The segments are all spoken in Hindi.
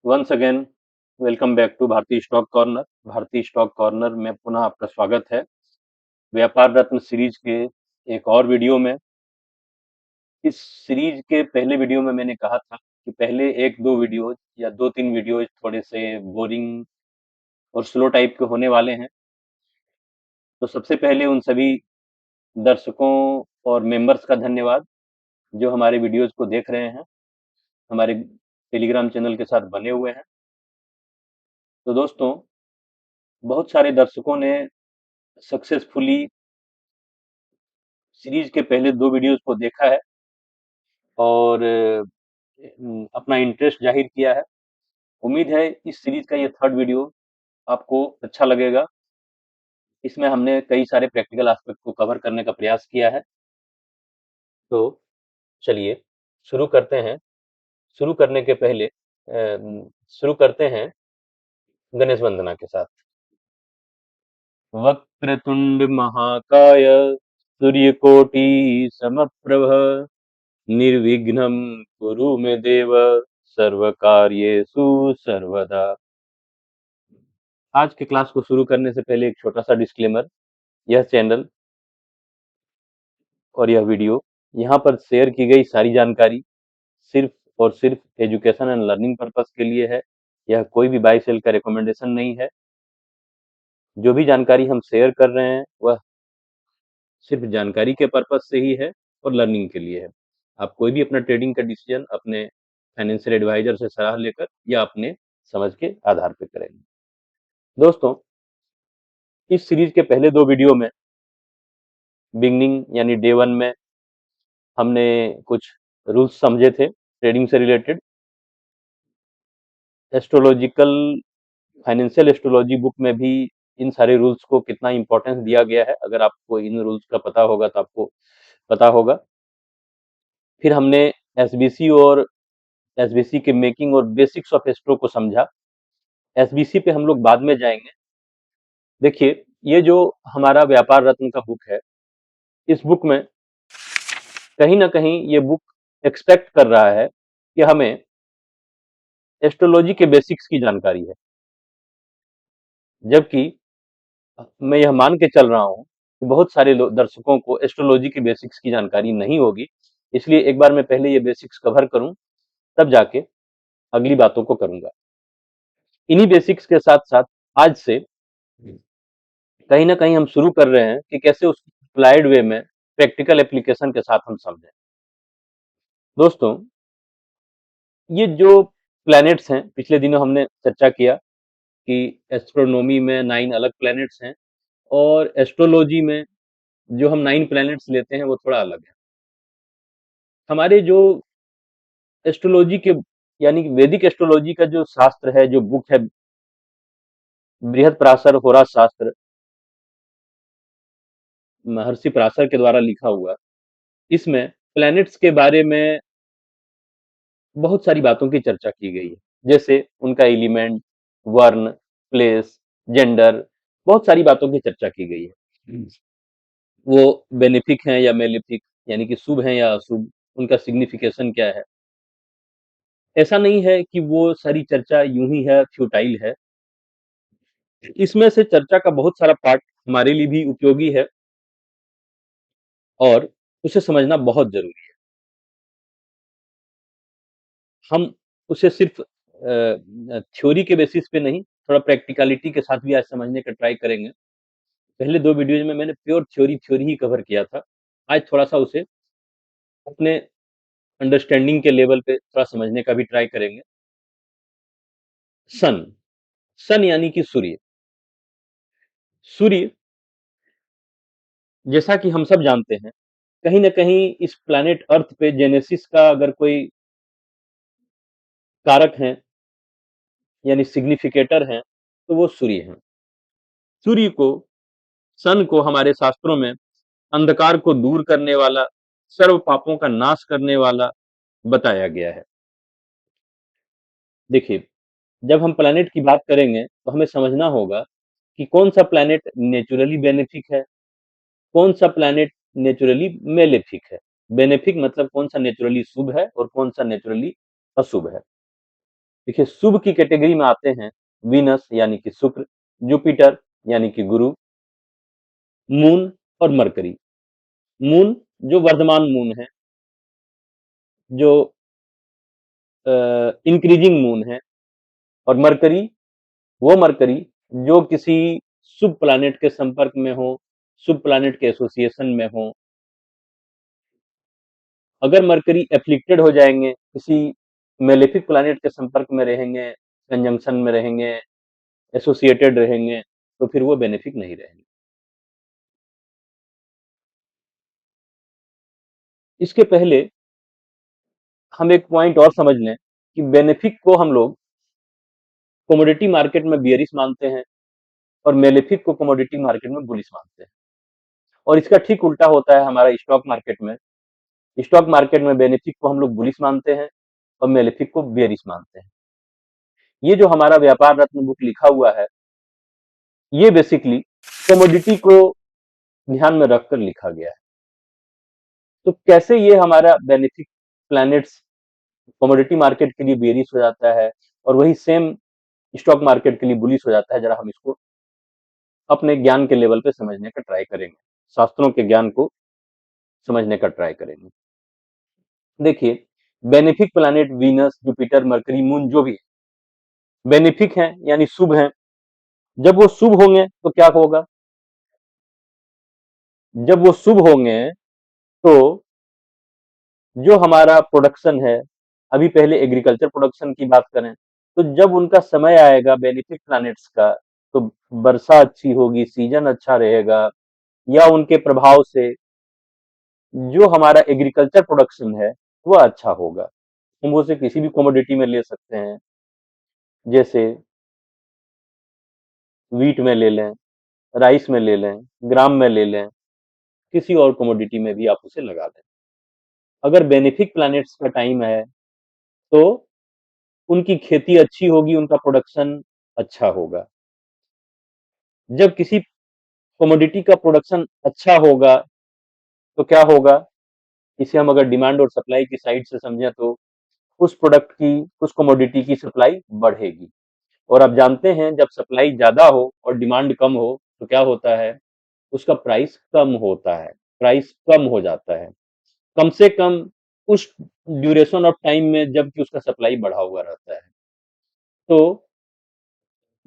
Once again welcome back to Bharatiya stock corner. Bharatiya stock corner में पुनः आपका स्वागत है। व्यापार रत्न सीरीज के एक और वीडियो में। इस सीरीज के पहले वीडियो में मैंने कहा था कि पहले एक दो वीडियो या दो तीन वीडियो थोड़े से बोरिंग और स्लो टाइप के होने वाले हैं। तो सबसे पहले उन सभी दर्शकों और मेंबर्स का धन्यवाद जो हमारे वीडियोज को देख रहे हैं, हमारे टेलीग्राम चैनल के साथ बने हुए हैं। तो दोस्तों, बहुत सारे दर्शकों ने सक्सेसफुली सीरीज के पहले दो वीडियोस को देखा है और अपना इंटरेस्ट जाहिर किया है। उम्मीद है इस सीरीज का ये थर्ड वीडियो आपको अच्छा लगेगा। इसमें हमने कई सारे प्रैक्टिकल एस्पेक्ट को कवर करने का प्रयास किया है। तो चलिए शुरू करते हैं। शुरू करने के पहले शुरू करते हैं गणेश वंदना के साथ। वक्रतुंड महाकाय सूर्यकोटि समप्रभ निर्विघ्नं कुरु मे देव सर्वकार्येषु सर्वदा। आज के क्लास को शुरू करने से पहले एक छोटा सा डिस्क्लेमर। यह चैनल और यह वीडियो यहाँ पर शेयर की गई सारी जानकारी सिर्फ और सिर्फ एजुकेशन एंड लर्निंग पर्पस के लिए है। यह कोई भी बाय सेल का रिकमेंडेशन नहीं है। जो भी जानकारी हम शेयर कर रहे हैं वह सिर्फ जानकारी के पर्पस से ही है और लर्निंग के लिए है। आप कोई भी अपना ट्रेडिंग का डिसीजन अपने फाइनेंशियल एडवाइजर से सलाह लेकर या अपने समझ के आधार पर करेंगे। दोस्तों, इस सीरीज के पहले दो वीडियो में बिगनिंग यानी डे वन में हमने कुछ रूल्स समझे थे ट्रेडिंग से related. Astrological financial astrology book में भी इन सारे रूल्स को कितना इंपॉर्टेंस दिया गया है, अगर आपको इन रूल्स का पता होगा तो आपको पता होगा। फिर हमने एसबीसी और एसबीसी के मेकिंग और बेसिक्स ऑफ एस्ट्रो को समझा। एसबीसी पे हम लोग बाद में जाएंगे। देखिए, ये जो हमारा व्यापार रत्न का बुक है, इस बुक में कहीं ना कहीं ये बुक एक्सपेक्ट कर रहा है कि हमें एस्ट्रोलॉजी के बेसिक्स की जानकारी है, जबकि मैं यह मान के चल रहा हूं कि बहुत सारे दर्शकों को एस्ट्रोलॉजी के बेसिक्स की जानकारी नहीं होगी। इसलिए एक बार मैं पहले ये बेसिक्स कवर करूं, तब जाके अगली बातों को करूंगा। इन्हीं बेसिक्स के साथ साथ आज से कहीं ना कहीं हम शुरू कर रहे हैं कि कैसे उस अप्लाइड वे में प्रैक्टिकल एप्लीकेशन के साथ हम समझें। दोस्तों, ये जो प्लैनेट्स हैं, पिछले दिनों हमने चर्चा किया कि एस्ट्रोनॉमी में 9 अलग प्लैनेट्स हैं और एस्ट्रोलॉजी में जो हम 9 प्लैनेट्स लेते हैं वो थोड़ा अलग है। हमारे जो एस्ट्रोलॉजी के यानी कि वैदिक एस्ट्रोलॉजी का जो शास्त्र है, जो बुक है बृहद होरा शास्त्र, महर्षि पराशर के द्वारा लिखा हुआ, इसमें प्लैनेट्स के बारे में बहुत सारी बातों की चर्चा की गई है। जैसे उनका एलिमेंट, वर्ण, प्लेस, जेंडर, बहुत सारी बातों की चर्चा की गई है। वो बेनिफिक हैं या मेलेफिक, यानी कि शुभ हैं या अशुभ, उनका सिग्निफिकेशन क्या है। ऐसा नहीं है कि वो सारी चर्चा यूं ही है, फ्यूटाइल है। इसमें से चर्चा का बहुत सारा पार्ट हमारे लिए भी उपयोगी है और उसे समझना बहुत जरूरी है। हम उसे सिर्फ थ्योरी के बेसिस पे नहीं, थोड़ा प्रैक्टिकलिटी के साथ भी आज समझने का ट्राई करेंगे। पहले दो वीडियोज में मैंने प्योर थ्योरी थ्योरी ही कवर किया था। आज थोड़ा सा उसे अपने अंडरस्टैंडिंग के लेवल पे थोड़ा समझने का भी ट्राई करेंगे। सन सन यानी कि सूर्य। सूर्य, जैसा कि हम सब जानते हैं, कहीं ना कहीं इस प्लैनेट अर्थ पे जेनेसिस का अगर कोई कारक है यानी सिग्निफिकेटर है तो वो सूर्य है। सूर्य को, सन को हमारे शास्त्रों में अंधकार को दूर करने वाला, सर्व पापों का नाश करने वाला बताया गया है। देखिए, जब हम प्लैनेट की बात करेंगे तो हमें समझना होगा कि कौन सा प्लैनेट नेचुरली बेनिफिक है, कौन सा प्लैनेट नेचुरली मेलेफिक है। बेनिफिक मतलब कौन सा नेचुरली शुभ है और कौन सा नेचुरली अशुभ है। देखिए, शुभ की कैटेगरी में आते हैं वीनस यानी कि शुक्र, जुपिटर यानी कि गुरु, मून और मरकरी। मून जो वर्धमान मून है, जो इंक्रीजिंग मून है, और मरकरी वो मरकरी जो किसी शुभ प्लैनेट के संपर्क में हो, शुभ प्लैनेट के एसोसिएशन में हो। अगर मरकरी एफ्लिक्टेड हो जाएंगे, किसी मेलेफिक प्लैनेट के संपर्क में रहेंगे, कंजंक्शन में रहेंगे, एसोसिएटेड रहेंगे, तो फिर वो बेनिफिक नहीं रहेंगे। इसके पहले हम एक पॉइंट और समझ लें कि बेनिफिक को हम लोग कमोडिटी मार्केट में बियरिश मानते हैं और मेलेफिक को कमोडिटी मार्केट में बुलिश मानते हैं। और इसका ठीक उल्टा होता है हमारा स्टॉक मार्केट में। स्टॉक मार्केट में बेनिफिक को हम लोग बुलिश मानते हैं और मेलेफिक को बियरिश मानते हैं। ये जो हमारा व्यापार रत्न बुक लिखा हुआ है, ये बेसिकली कमोडिटी को ध्यान में रखकर लिखा गया है। तो कैसे ये हमारा बेनिफिक प्लैनेट्स कमोडिटी मार्केट के लिए बेरिश हो जाता है और वही सेम स्टॉक मार्केट के लिए बुलिश हो जाता है, जरा हम इसको अपने ज्ञान के लेवल पे समझने का ट्राई करेंगे, शास्त्रों के ज्ञान को समझने का ट्राई करेंगे। देखिए, benefic planet Venus, Jupiter, mercury, moon जो भी बेनिफिक हैं यानी शुभ हैं, जब वो शुभ होंगे तो क्या होगा? जब वो शुभ होंगे तो जो हमारा प्रोडक्शन है, अभी पहले एग्रीकल्चर प्रोडक्शन की बात करें, तो जब उनका समय आएगा बेनिफिक प्लैनेट्स का, तो वर्षा अच्छी होगी, सीजन अच्छा रहेगा, या उनके प्रभाव से जो हमारा एग्रीकल्चर प्रोडक्शन है वह अच्छा होगा। हम उसे किसी भी कमोडिटी में ले सकते हैं, जैसे वीट में ले लें, राइस में ले लें, ग्राम में ले लें, किसी और कमोडिटी में भी आप उसे लगा दें। अगर बेनिफिक प्लैनेट्स का टाइम है तो उनकी खेती अच्छी होगी, उनका प्रोडक्शन अच्छा होगा। जब किसी कमोडिटी का प्रोडक्शन अच्छा होगा तो क्या होगा? इसे हम अगर डिमांड और सप्लाई की साइड से समझें तो उस प्रोडक्ट की, उस कमोडिटी की सप्लाई बढ़ेगी। और आप जानते हैं जब सप्लाई ज्यादा हो और डिमांड कम हो तो क्या होता है? उसका प्राइस कम होता है, प्राइस कम हो जाता है, कम से कम उस ड्यूरेशन ऑफ टाइम में जबकि उसका सप्लाई बढ़ा हुआ रहता है। तो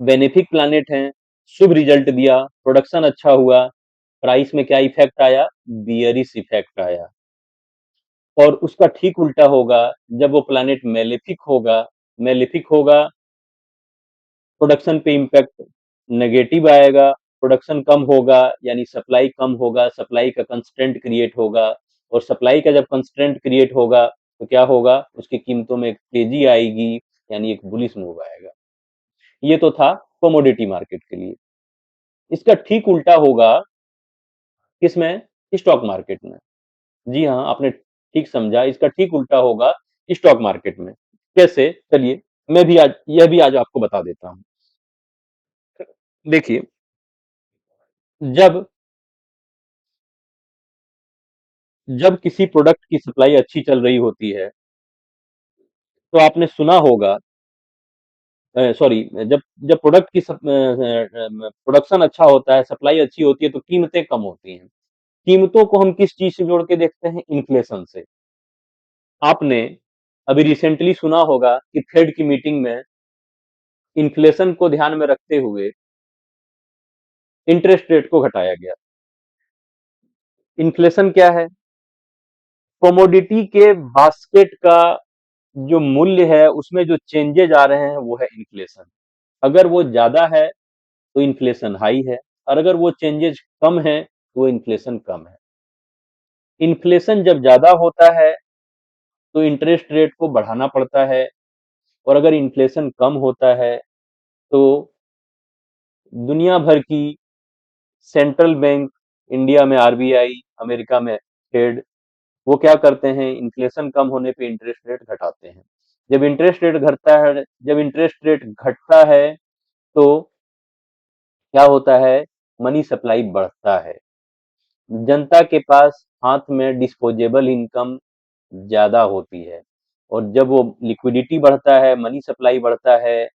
बेनिफिक प्लैनेट हैं, शुभ रिजल्ट दिया, प्रोडक्शन अच्छा हुआ, प्राइस में क्या इफेक्ट आया? बियरिश इफेक्ट आया। और उसका ठीक उल्टा होगा जब वो प्लैनेट मेलेफिक होगा, प्रोडक्शन पे इम्पैक्ट नेगेटिव आएगा, प्रोडक्शन कम होगा यानी सप्लाई कम होगा, सप्लाई का कंस्ट्रेंट क्रिएट होगा, और सप्लाई का जब कंस्ट्रेंट क्रिएट होगा तो क्या होगा? उसकी कीमतों में एक तेजी आएगी, यानी एक बुलिश मूव आएगा। ये तो था कमोडिटी मार्केट के लिए। इसका ठीक उल्टा होगा किसमें? स्टॉक मार्केट में। जी हाँ, आपने ठीक समझा, इसका ठीक उल्टा होगा स्टॉक मार्केट में। कैसे? चलिए, मैं भी आज यह भी आज आपको बता देता हूँ। देखिए, जब जब किसी प्रोडक्ट की सप्लाई अच्छी चल रही होती है तो आपने सुना होगा, सॉरी, जब जब प्रोडक्ट की प्रोडक्शन अच्छा होता है, सप्लाई अच्छी होती है, तो कीमतें कम होती हैं। कीमतों को हम किस चीज से जोड़ के देखते हैं? इन्फ्लेशन से। आपने अभी रिसेंटली सुना होगा कि फेड की मीटिंग में इन्फ्लेशन को ध्यान में रखते हुए इंटरेस्ट रेट को घटाया गया। इन्फ्लेशन क्या है? कमोडिटी के बास्केट का जो मूल्य है उसमें जो चेंजेज आ रहे हैं वो है इन्फ्लेशन। अगर वो ज्यादा है तो इन्फ्लेशन हाई है, और अगर वो चेंजेज कम है तो वो इन्फ्लेशन कम है। इन्फ्लेशन जब ज्यादा होता है तो इंटरेस्ट रेट को बढ़ाना पड़ता है, और अगर इन्फ्लेशन कम होता है तो दुनिया भर की सेंट्रल बैंक, इंडिया में आरबीआई, अमेरिका में फेड, वो क्या करते हैं? इन्फ्लेशन कम होने पे इंटरेस्ट रेट घटाते हैं। जब इंटरेस्ट रेट घटता है तो क्या होता है? मनी सप्लाई बढ़ता है, जनता के पास हाथ में डिस्पोजेबल इनकम ज्यादा होती है, और जब वो लिक्विडिटी बढ़ता है, मनी सप्लाई बढ़ता है,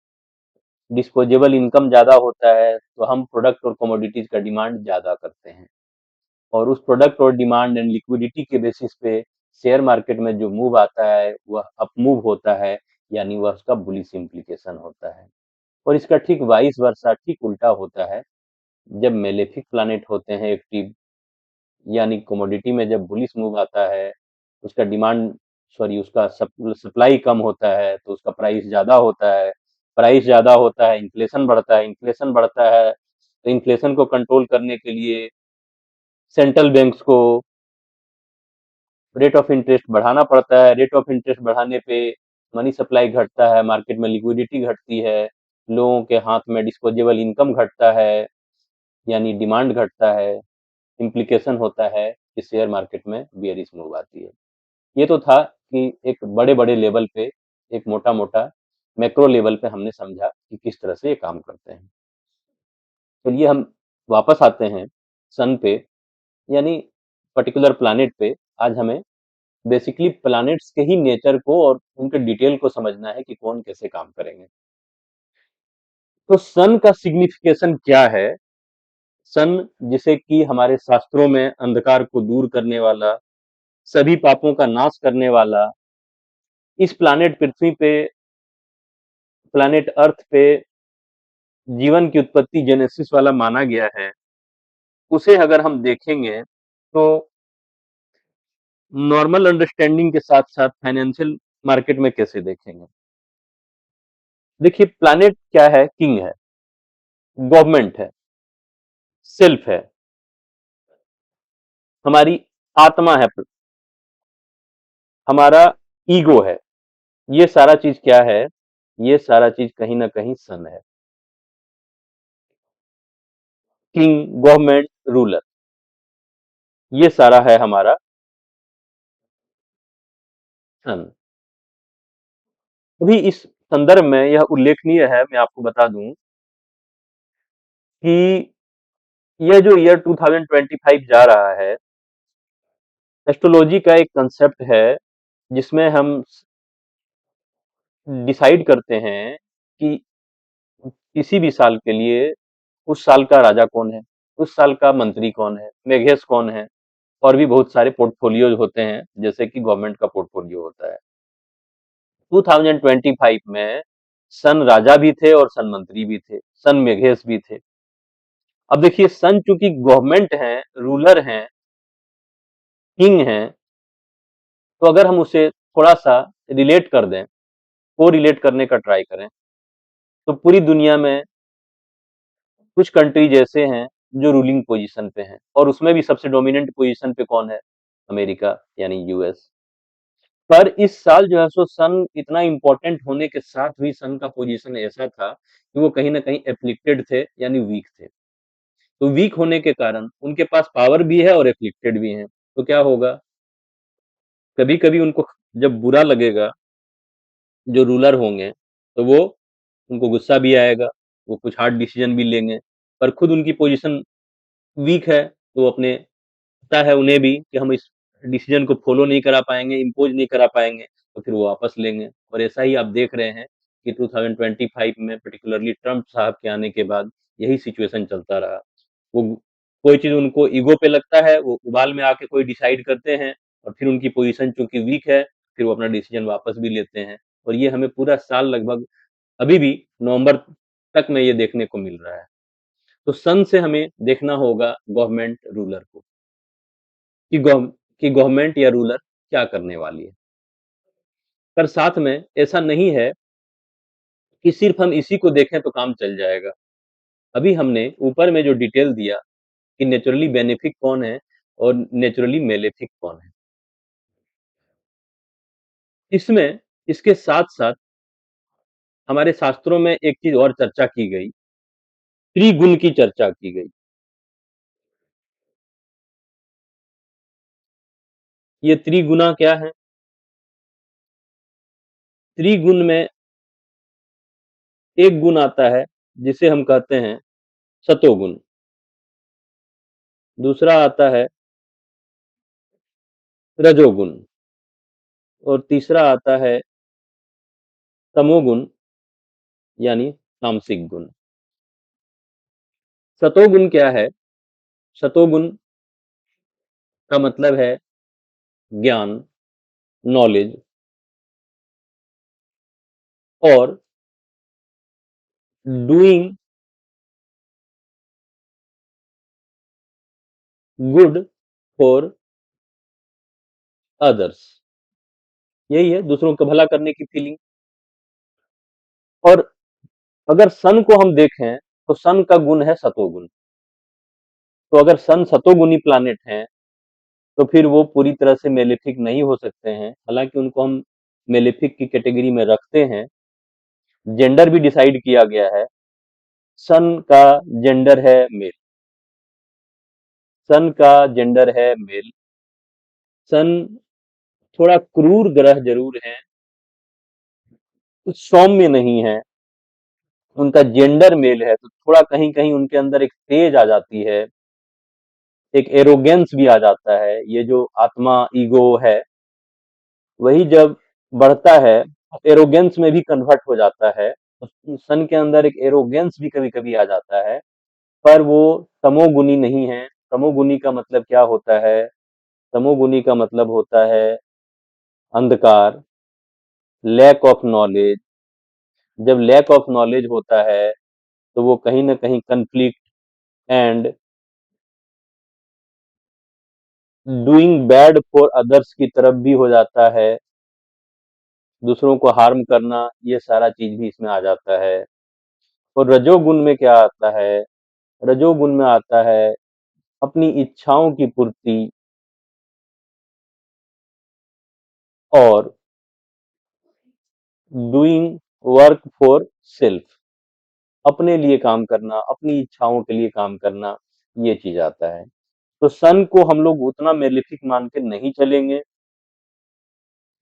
डिस्पोजेबल इनकम ज़्यादा होता है, तो हम प्रोडक्ट और कमोडिटीज़ का डिमांड ज़्यादा करते हैं। और उस प्रोडक्ट और डिमांड एंड लिक्विडिटी के बेसिस पे शेयर मार्केट में जो मूव आता है, वह अप मूव होता है, यानी वह उसका बुलिश इम्प्लीकेशन होता है। और इसका ठीक वाइस वर्सा, ठीक उल्टा होता है। जब मेलेफिक प्लैनेट होते हैं एक्टिव, यानी कमोडिटी में जब बुलिश मूव आता है, उसका डिमांड सॉरी उसका सप्लाई कम होता है, तो उसका प्राइस ज़्यादा होता है। प्राइस ज़्यादा होता है, इन्फ्लेशन बढ़ता है, इन्फ्लेशन बढ़ता है, तो इन्फ्लेशन को कंट्रोल करने के लिए सेंट्रल बैंक्स को रेट ऑफ इंटरेस्ट बढ़ाना पड़ता है। रेट ऑफ इंटरेस्ट बढ़ाने पे मनी सप्लाई घटता है, मार्केट में लिक्विडिटी घटती है, लोगों के हाथ में डिस्पोजेबल इनकम घटता है, यानी डिमांड घटता है। इम्प्लीकेशन होता है कि शेयर मार्केट में बेयरिश मूव आती है। ये तो था कि एक बड़े-बड़े लेवल पे, एक मोटा-मोटा मैक्रो लेवल पे हमने समझा कि किस तरह से ये काम करते हैं। चलिए हम वापस आते हैं सन पे, यानी पर्टिकुलर प्लैनेट पे। आज हमें बेसिकली प्लैनेट्स के ही नेचर को और उनके डिटेल को समझना है कि कौन कैसे काम करेंगे। तो सन का सिग्निफिकेशन क्या है? सन, जिसे कि हमारे शास्त्रों में अंधकार को दूर करने वाला, सभी पापों का नाश करने वाला, इस प्लैनेट पृथ्वी पे, प्लैनेट अर्थ पे जीवन की उत्पत्ति जेनेसिस वाला माना गया है, उसे अगर हम देखेंगे तो नॉर्मल अंडरस्टैंडिंग के साथ साथ फाइनेंशियल मार्केट में कैसे देखेंगे? देखिए, प्लैनेट क्या है? किंग है, गवर्नमेंट है, सेल्फ है, हमारी आत्मा है, हमारा ईगो है। ये सारा चीज क्या है? ये सारा चीज कहीं ना कहीं सन है। किंग, गवर्नमेंट, रूलर, ये सारा है हमारा सन। अभी इस संदर्भ में यह उल्लेखनीय है, मैं आपको बता दूं कि यह जो ईयर 2025 जा रहा है, एस्ट्रोलॉजी का एक कंसेप्ट है जिसमें हम डिसाइड करते हैं कि किसी भी साल के लिए उस साल का राजा कौन है, उस साल का मंत्री कौन है, मेघेश कौन है, और भी बहुत सारे पोर्टफोलियोज होते हैं, जैसे कि गवर्नमेंट का पोर्टफोलियो होता है। 2025 में सन राजा भी थे और सन मंत्री भी थे, सन मेघेश भी थे। अब देखिए, सन चूंकि गवर्नमेंट है, रूलर हैं, किंग हैं, तो अगर हम उसे थोड़ा सा रिलेट कर दें, को रिलेट करने का ट्राई करें, तो पूरी दुनिया में कुछ कंट्रीज ऐसे हैं जो रूलिंग पोजीशन पे हैं, और उसमें भी सबसे डोमिनेंट पोजीशन पे कौन है? अमेरिका, यानी यूएस। पर इस साल जो है सो सन इतना इम्पोर्टेंट होने के साथ भी सन का पोजीशन ऐसा था कि वो कहीं ना कहीं एफ्लिक्टेड थे, यानी वीक थे। तो वीक होने के कारण उनके पास पावर भी है और एफ्लिक्टेड भी है। तो क्या होगा? कभी कभी उनको जब बुरा लगेगा, जो रूलर होंगे, तो वो, उनको गुस्सा भी आएगा, वो कुछ हार्ड डिसीजन भी लेंगे। पर खुद उनकी पोजीशन वीक है, तो वो अपने, पता है उन्हें भी कि हम इस डिसीजन को फॉलो नहीं करा पाएंगे, इम्पोज नहीं करा पाएंगे, तो फिर वो वापस लेंगे। और ऐसा ही आप देख रहे हैं कि 2025 में पर्टिकुलरली ट्रम्प साहब के आने के बाद यही सिचुएशन चलता रहा। वो कोई चीज उनको ईगो पे लगता है, वो उबाल में आके कोई डिसाइड करते हैं, और फिर उनकी पोजीशन चूंकि वीक है, फिर वो अपना डिसीजन वापस भी लेते हैं। और ये हमें पूरा साल लगभग अभी भी नवंबर तक में ये देखने को मिल रहा है। तो सन से हमें देखना होगा गवर्नमेंट रूलर को, कि गवर्नमेंट या रूलर क्या करने वाली है। पर साथ में ऐसा नहीं है कि सिर्फ हम इसी को देखें तो काम चल जाएगा। अभी हमने ऊपर में जो डिटेल दिया कि नेचुरली बेनिफिक कौन है और नेचुरली मेलेफिक कौन है, इसमें इसके साथ साथ हमारे शास्त्रों में एक चीज और चर्चा की गई, त्रिगुण की चर्चा की गई। ये त्रिगुणा क्या है? त्रिगुण में एक गुण आता है जिसे हम कहते हैं सतोगुण, दूसरा आता है रजोगुण, और तीसरा आता है तमोगुण यानी तामसिक गुण। सतोगुण क्या है? सतोगुण का मतलब है ज्ञान, नॉलेज और डूइंग गुड फॉर अदर्स। यही है, दूसरों का भला करने की फीलिंग। और अगर सन को हम देखें तो सन का गुण है सतोगुण। तो अगर सन सतोगुणी प्लानेट हैं तो फिर वो पूरी तरह से मेलेफिक नहीं हो सकते हैं, हालांकि उनको हम मेलेफिक की कैटेगरी में रखते हैं। जेंडर भी डिसाइड किया गया है। सन का जेंडर है मेल। सन का जेंडर है मेल। सन थोड़ा क्रूर ग्रह जरूर है, कुछ सौम्य नहीं है। उनका जेंडर मेल है तो थोड़ा कहीं कहीं उनके अंदर एक तेज आ जाती है, एक एरोगेंस भी आ जाता है। ये जो आत्मा ईगो है वही जब बढ़ता है एरोगेंस में भी कन्वर्ट हो जाता है। सन के अंदर एक एरोगेंस भी कभी कभी आ जाता है, पर वो तमोगुनी नहीं है। तमोगुनी का मतलब क्या होता है? तमोगुनी का मतलब होता है अंधकार, लैक ऑफ नॉलेज। जब लैक ऑफ नॉलेज होता है तो वो कहीं ना कहीं conflict and doing bad for others की तरफ भी हो जाता है। दूसरों को हार्म करना, ये सारा चीज भी इसमें आ जाता है। और रजोगुण में क्या आता है? रजोगुण में आता है अपनी इच्छाओं की पूर्ति और डूइंग वर्क फॉर सेल्फ। अपने लिए काम करना, अपनी इच्छाओं के लिए काम करना, ये चीज आता है। तो सन को हम लोग उतना मेलेफिक मान के नहीं चलेंगे।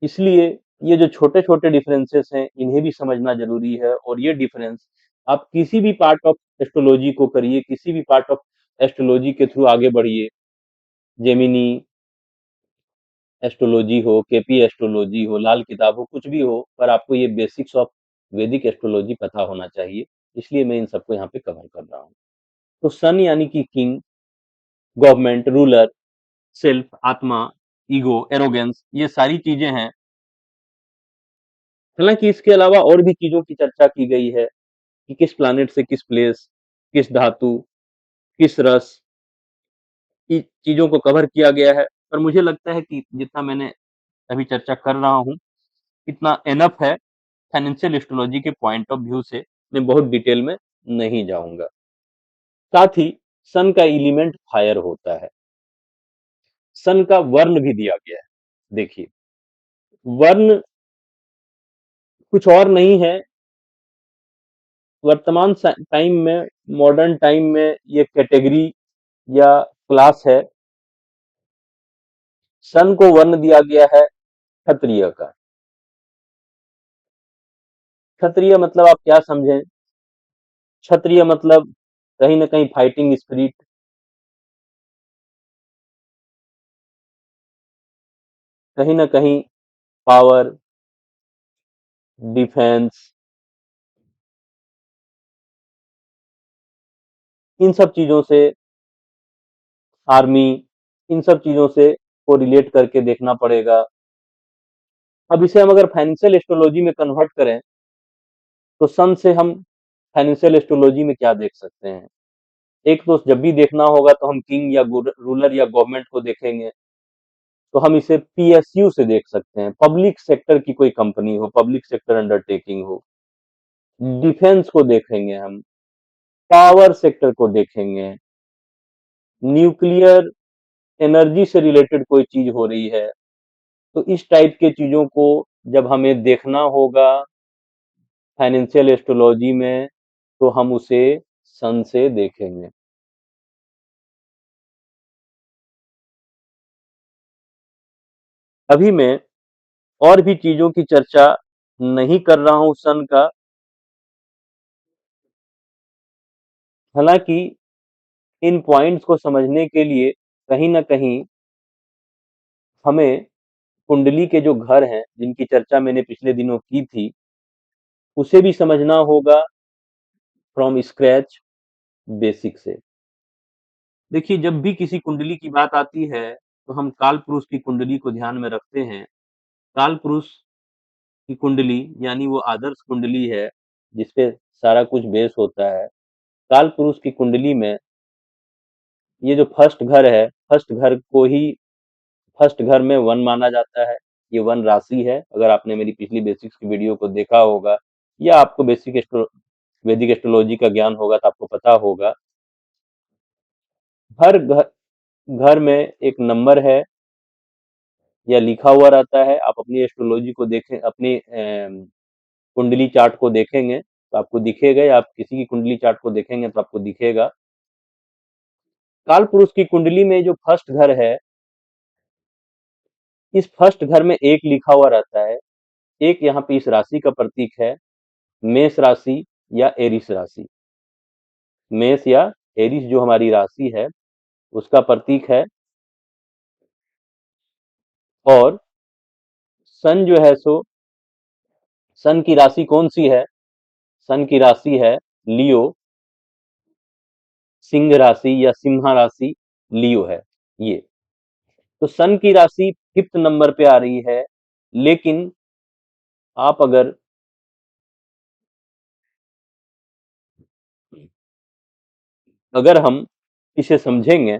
इसलिए ये जो छोटे छोटे डिफरेंसेस हैं इन्हें भी समझना जरूरी है। और ये डिफरेंस आप किसी भी पार्ट ऑफ एस्ट्रोलॉजी को करिए, किसी भी पार्ट ऑफ एस्ट्रोलॉजी के थ्रू आगे बढ़िए, जेमिनी एस्ट्रोलॉजी हो, केपी एस्ट्रोलॉजी हो, लाल किताब हो, कुछ भी हो, पर आपको ये बेसिक्स ऑफ वैदिक एस्ट्रोलॉजी पता होना चाहिए। इसलिए मैं इन सबको यहाँ पे कवर कर रहा हूँ। तो सन यानी कि किंग, गवर्नमेंट, रूलर, सेल्फ, आत्मा, ईगो, एरोगेंस, ये सारी चीजें हैं। हालांकि इसके अलावा और भी चीजों की चर्चा की गई है कि किस प्लैनेट से किस प्लेस, किस धातु, किस रस, की चीजों को कवर किया गया है। पर मुझे लगता है कि जितना मैंने अभी चर्चा कर रहा हूँ इतना एनफ है। फाइनेंशियल एस्ट्रोलॉजी के पॉइंट ऑफ व्यू से मैं बहुत डिटेल में नहीं जाऊंगा। साथ ही सन का एलिमेंट फायर होता है। सन का वर्ण भी दिया गया है। देखिए, वर्ण कुछ और नहीं है। वर्तमान टाइम में, मॉडर्न टाइम में ये कैटेगरी या क्लास है। सन को वर्ण दिया गया है क्षत्रिय का। क्षत्रिय मतलब आप क्या समझें? क्षत्रिय मतलब कहीं ना कहीं फाइटिंग स्पिरिट, कहीं ना कहीं पावर, डिफेंस, इन सब चीजों से, आर्मी, इन सब चीजों से को रिलेट करके देखना पड़ेगा। अब इसे हम अगर फाइनेंशियल एस्ट्रोलॉजी में कन्वर्ट करें तो सन से हम फाइनेंशियल एस्ट्रोलॉजी में क्या देख सकते हैं? एक तो जब भी देखना होगा तो हम किंग या रूलर या गवर्नमेंट को देखेंगे, तो हम इसे पीएसयू से देख सकते हैं, पब्लिक सेक्टर की कोई कंपनी हो, पब्लिक सेक्टर अंडरटेकिंग हो। डिफेंस को देखेंगे हम, पावर सेक्टर को देखेंगे, न्यूक्लियर एनर्जी से रिलेटेड कोई चीज हो रही है, तो इस टाइप के चीजों को जब हमें देखना होगा फाइनेंशियल एस्ट्रोलॉजी में तो हम उसे सन से देखेंगे। अभी मैं और भी चीजों की चर्चा नहीं कर रहा हूं सन का। हालांकि इन पॉइंट्स को समझने के लिए कहीं ना कहीं हमें कुंडली के जो घर हैं, जिनकी चर्चा मैंने पिछले दिनों की थी, उसे भी समझना होगा फ्रॉम स्क्रैच, बेसिक से। देखिए, जब भी किसी कुंडली की बात आती है, तो हम कालपुरुष की कुंडली को ध्यान में रखते हैं। कालपुरुष की कुंडली यानी वो आदर्श कुंडली है, जिसपे सारा कुछ बेस होता है। कालपुरुष की कुंडली में ये जो फर्स्ट घर है, फर्स्ट घर में 1 माना जाता है। ये 1 राशि है। अगर आपने मेरी पिछली बेसिक्स की वीडियो को देखा होगा या आपको वैदिक एस्ट्रोलॉजी का ज्ञान होगा तो आपको पता होगा। हर घर में एक नंबर है या लिखा हुआ रहता है। आप अपनी एस्ट्रोलॉजी को देखें, अपनी कुंडली चार्ट को देखेंगे तो आपको दिखेगा, या आप किसी की कुंडली चार्ट को देखेंगे तो आपको दिखेगा। कालपुरुष की कुंडली में जो फर्स्ट घर है, इस फर्स्ट घर में 1 लिखा हुआ रहता है। 1 यहाँ पे इस राशि का प्रतीक है, मेष राशि या एरिस राशि। मेष या एरिस जो हमारी राशि है, उसका प्रतीक है। और सन जो है सो, सन की राशि कौन सी है? सन की राशि है लियो। सिंह राशि या सिंहा राशि लियो है ये। तो सन की राशि 5th नंबर पे आ रही है, लेकिन आप अगर हम इसे समझेंगे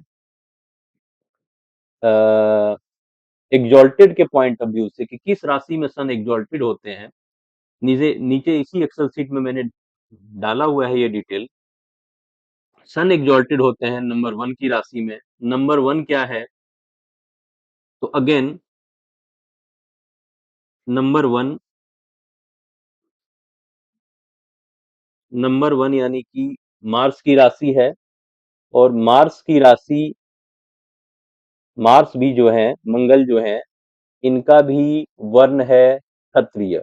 एग्जॉल्टेड के पॉइंट ऑफ व्यू से कि किस राशि में सन एग्जॉल्टेड होते हैं, नीचे नीचे इसी एक्सेल शीट में मैंने डाला हुआ है ये डिटेल। सन एग्जॉल्टेड होते हैं नंबर 1 की राशि में। नंबर 1 क्या है? तो अगेन नंबर 1, नंबर 1 यानी कि मार्स की राशि है। और मार्स की राशि, मार्स भी जो है, मंगल जो है, इनका भी वर्ण है क्षत्रिय।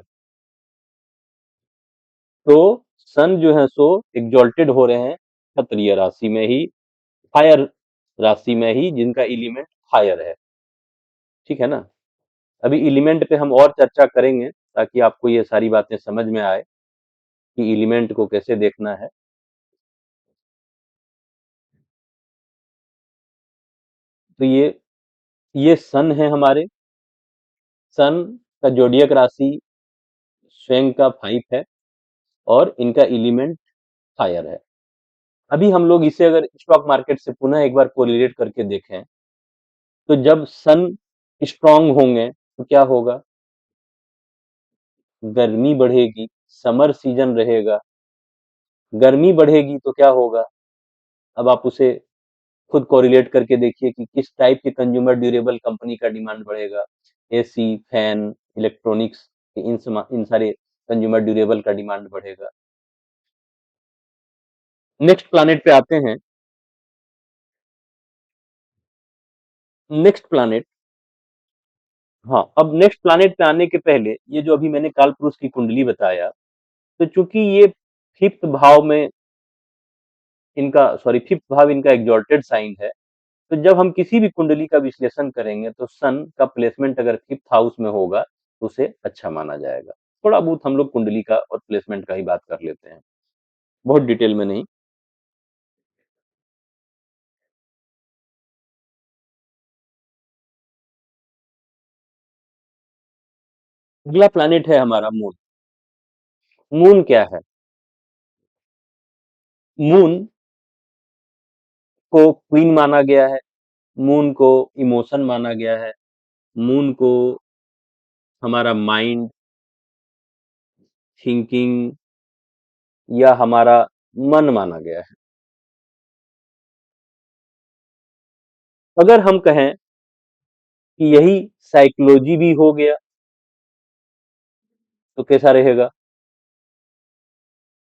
तो सन जो है सो एग्जॉल्टेड हो रहे हैं क्षत्रिय राशि में ही, फायर राशि में ही, जिनका एलिमेंट फायर है। ठीक है ना? अभी एलिमेंट पे हम और चर्चा करेंगे ताकि आपको ये सारी बातें समझ में आए कि एलिमेंट को कैसे देखना है। तो ये सन है हमारे। सन का जोडियक राशि स्वयं का 5 है और इनका एलिमेंट फायर है। अभी हम लोग इसे अगर स्टॉक मार्केट से पुनः एक बार कोरिलेट करके देखें, तो जब सन स्ट्रांग होंगे तो क्या होगा? गर्मी बढ़ेगी, समर सीजन रहेगा। गर्मी बढ़ेगी तो क्या होगा? अब आप उसे खुद कोरिलेट करके देखिए कि किस टाइप के कंज्यूमर ड्यूरेबल कंपनी का डिमांड बढ़ेगा। एसी, फैन, इलेक्ट्रॉनिक्स, इन सारे कंज्यूमर ड्यूरेबल का डिमांड बढ़ेगा। नेक्स्ट प्लैनेट पे आते हैं। नेक्स्ट प्लैनेट, हाँ, अब नेक्स्ट प्लैनेट पे आने के पहले ये जो अभी मैंने कालपुरुष की कुंडली बताया, तो चूंकि ये 5th भाव में इनका, सॉरी, 5th भाव इनका एग्जॉल्टेड साइन है, तो जब हम किसी भी कुंडली का विश्लेषण करेंगे तो सन का प्लेसमेंट अगर 5th हाउस में होगा तो उसे अच्छा माना जाएगा। थोड़ा बहुत हम लोग कुंडली का और प्लेसमेंट का ही बात कर लेते हैं, बहुत डिटेल में नहीं। अगला प्लैनेट है हमारा मून। मून क्या है? मून को क्वीन माना गया है। मून को इमोशन माना गया है। मून को हमारा माइंड, थिंकिंग या हमारा मन माना गया है। अगर हम कहें कि यही साइकोलॉजी भी हो गया तो कैसा रहेगा?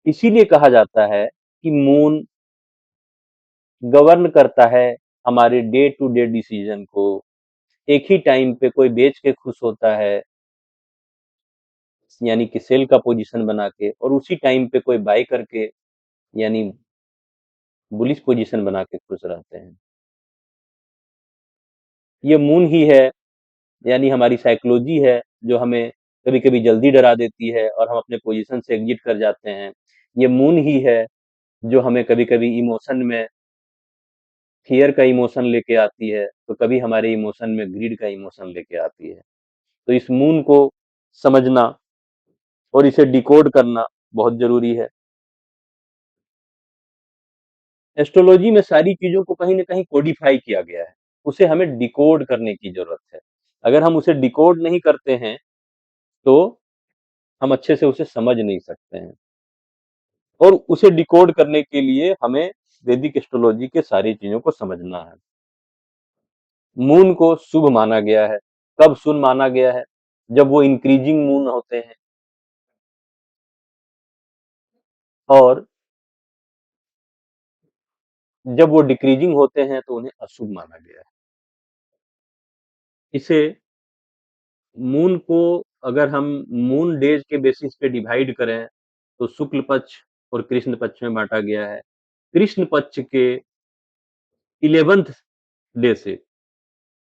इसीलिए कहा जाता है कि मून गवर्न करता है हमारे डे टू डे डिसीजन को। एक ही टाइम पे कोई बेच के खुश होता है, यानी कि सेल का पोजीशन बना के, और उसी टाइम पे कोई बाय करके, यानी बुलिश पोजीशन बना के खुश रहते हैं। ये मून ही है यानी हमारी साइकोलॉजी है, जो हमें कभी-कभी जल्दी डरा देती है और हम अपने पोज़ीशन से एग्ज़िट कर जाते हैं। ये मून ही है, जो हमें कभी-कभी इमोशन में फ़ियर का इमोशन लेके आती है, तो कभी हमारे इमोशन में ग्रीड का इमोशन लेके आती है। तो इस मून को समझना और इसे डिकोड करना बहुत ज़रूरी है। एस्ट्रोलॉजी में सारी चीज़ों को कहीं न कहीं कोडिफ़ाई किया गया है। उसे हमें डिकोड करने की ज़रूरत है। अगर हम उसे डिकोड नहीं करते हैं, तो हम अच्छे से उसे समझ नहीं सकते हैं। और उसे डिकोड करने के लिए हमें वैदिक एस्ट्रोलॉजी के सारी चीज़ों को समझना है। मून को शुभ माना गया है। कब शुभ माना गया है? जब वो इंक्रीजिंग मून होते हैं और जब वो डिक्रीजिंग होते हैं तो उन्हें अशुभ माना गया है। इसे मून को अगर हम मून डेज के बेसिस पे डिवाइड करें तो शुक्ल पक्ष और कृष्ण पक्ष में बांटा गया है। कृष्ण पक्ष के 11th डे से,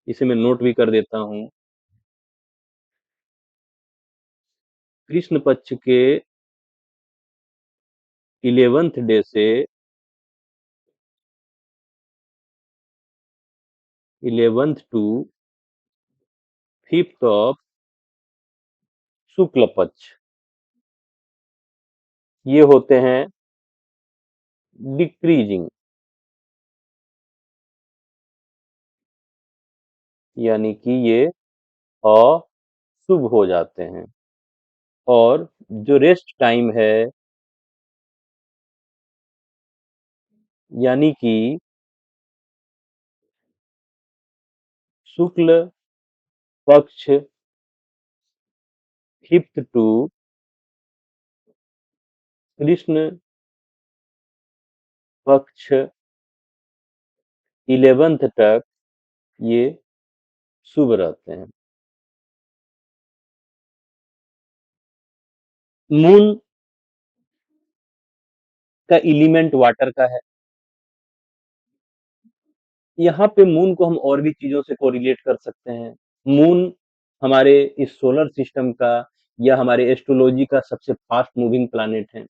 इसे मैं नोट भी कर देता हूँ, कृष्ण पक्ष के 11th डे से 11th टू 5th ऑफ शुक्ल पक्ष, ये होते हैं डिक्रीजिंग, यानी कि ये अशुभ हो जाते हैं। और जो रेस्ट टाइम है, यानी कि शुक्ल पक्ष 5th टू कृष्ण पक्ष 11th तक ये शुभ रहते हैं। मून का एलिमेंट वाटर का है। यहाँ पे मून को हम और भी चीजों से कोरिलेट कर सकते हैं। मून हमारे इस सोलर सिस्टम का या हमारे एस्ट्रोलॉजी का सबसे फास्ट मूविंग प्लैनेट है।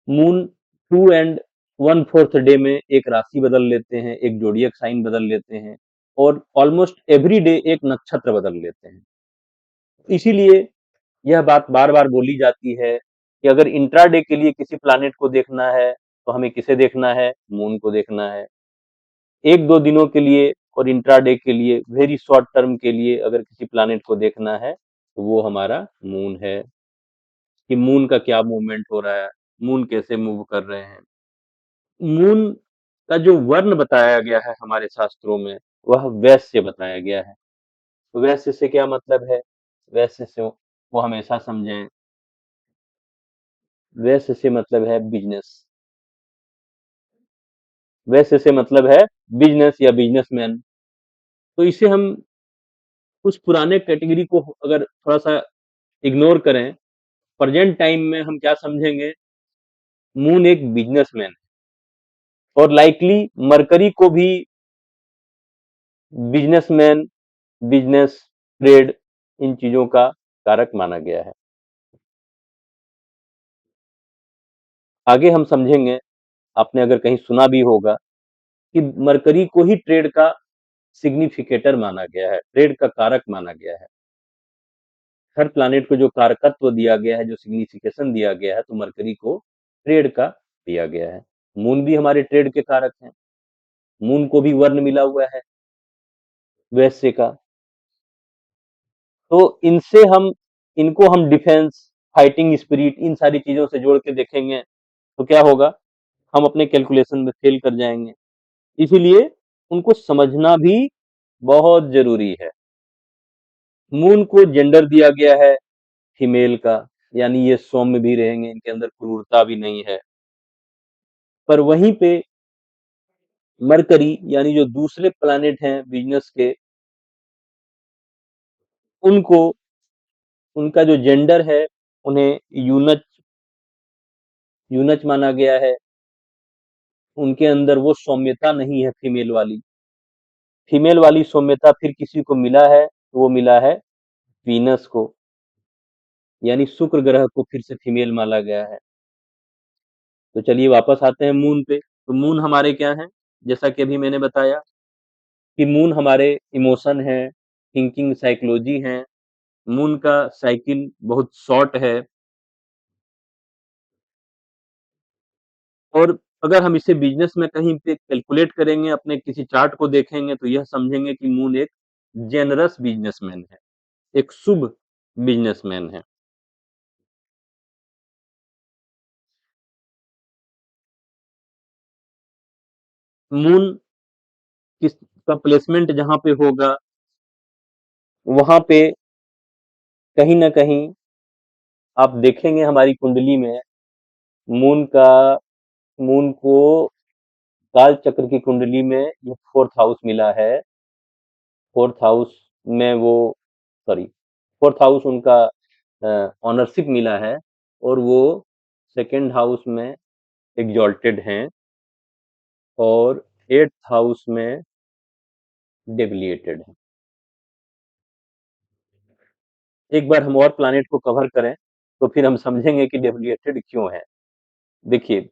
मून 2 एंड 1/4 डे में एक राशि बदल लेते हैं, एक ज़ोडिएक साइन बदल लेते हैं और ऑलमोस्ट एवरी डे एक नक्षत्र बदल लेते हैं। इसीलिए यह बात बार-बार बोली जाती है कि अगर इंट्राडे के लिए किसी प्लैनेट को देखना है, तो हमें किसे देखना है? मून को देखना है। 1-2 दिनों के लिए और इंट्राडे के लिए, वेरी शॉर्ट टर्म के लिए अगर किसी प्लैनेट को देखना है, तो वो हमारा मून है, कि मून का क्या मूवमेंट हो रहा है, मून कैसे मूव कर रहे हैं। मून का जो वर्ण बताया गया है हमारे शास्त्रों में, वह वैश्य बताया गया है। वैश्य से क्या मतलब है? वैश्य से वो हमेशा समझें, वैश्य से मतलब है बिज़नेस। वैश्य से मतलब है बिज़नेस या बिज़नेसमैन। तो इसे हम उस पुराने कैटेगरी को अगर थोड़ा-सा इग्नोर करें, प्रेजेंट टाइम में हम क्या समझेंगे? मून एक बिज़नेसमैन है और लाइकली मरकरी को भी बिज़नेसमैन, बिज़नेस, ट्रेड, इन चीज़ों का कारक माना गया है। आगे हम समझेंगे, आपने अगर कहीं सुना भी होगा कि मरकरी को ही ट्रेड का सिग्निफिकेटर माना गया है, ट्रेड का कारक माना गया है। हर प्लैनेट को जो कारकत्व दिया गया है, जो सिग्निफिकेशन दिया गया है, तो मरकरी को ट्रेड का दिया गया है। मून भी हमारे ट्रेड के कारक हैं। मून को भी वर्ण मिला हुआ है वैश्य का। तो इनसे हम इनको हम डिफेंस, फाइटिंग स्पिरिट, इन सारी चीज़ों से जोड़ के देखेंगे, तो क्या होगा? हम अपने कैलकुलेशन में फेल कर जाएँगे। इसीलिए उनको समझना भी बहुत ज़रूरी है। मून को जेंडर दिया गया है फीमेल का, यानी ये सौम्य भी रहेंगे, इनके अंदर क्रूरता भी नहीं है। पर वहीं पे मरकरी यानी जो दूसरे प्लैनेट हैं वीनस के, उनको उनका जो जेंडर है, उन्हें यूनच यूनच माना गया है। उनके अंदर वो सौम्यता नहीं है फीमेल वाली। फीमेल वाली सौम्यता फिर किसी को मिला है तो वो मिला है वीनस को, यानी शुक्र ग्रह को फिर से फीमेल माना गया है। तो चलिए वापस आते हैं मून पे। तो मून हमारे क्या है, जैसा कि अभी मैंने बताया कि मून हमारे इमोशन है, थिंकिंग, साइकोलॉजी है। मून का साइकिल बहुत शॉर्ट है, और अगर हम इसे बिजनेस में कहीं पे कैलकुलेट करेंगे, अपने किसी चार्ट को देखेंगे, तो यह समझेंगे कि मून एक जेनरस बिजनेसमैन है, एक शुभ बिजनेसमैन है। मून किस का प्लेसमेंट जहां पे होगा, वहां पे कहीं ना कहीं आप देखेंगे हमारी कुंडली में मून का मून को काल चक्र की कुंडली में ये फोर्थ हाउस मिला है। फोर्थ हाउस में वो, सॉरी, फोर्थ हाउस उनका ऑनरशिप मिला है, और वो सेकंड हाउस में एग्जॉल्टेड हैं, और एट्थ हाउस में डेविलिएटेड हैं। एक बार हम और प्लैनेट को कवर करें तो फिर हम समझेंगे कि डेविलिएटेड क्यों है। देखिए,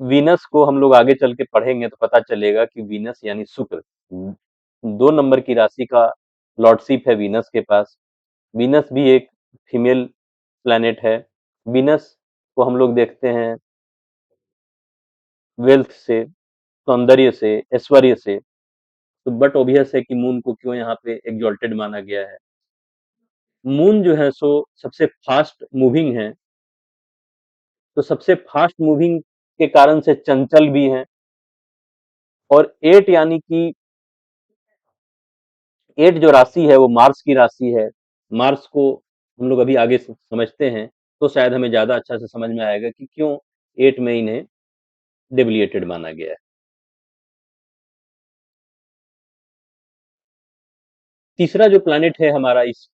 वीनस को हम लोग आगे चल के पढ़ेंगे तो पता चलेगा कि वीनस यानी शुक्र, 2 नंबर की राशि का लॉर्डशिप है वीनस के पास। वीनस भी एक फीमेल प्लैनेट है। वीनस को हम लोग देखते हैं वेल्थ से, सौंदर्य से, ऐश्वर्य से। तो बट ऑब्वियस है कि मून को क्यों यहाँ पे एग्जॉल्टेड माना गया है। मून जो है सो सबसे फास्ट मूविंग है, तो सबसे फास्ट मूविंग के कारण से चंचल भी है। और एट यानी कि एट जो राशि है वो मार्स की राशि है। मार्स को हम लोग अभी आगे समझते हैं, तो शायद हमें ज्यादा अच्छा से समझ में आएगा कि क्यों एट में इन्हें डेविलिएटेड माना गया है। तीसरा जो प्लैनेट है हमारा इस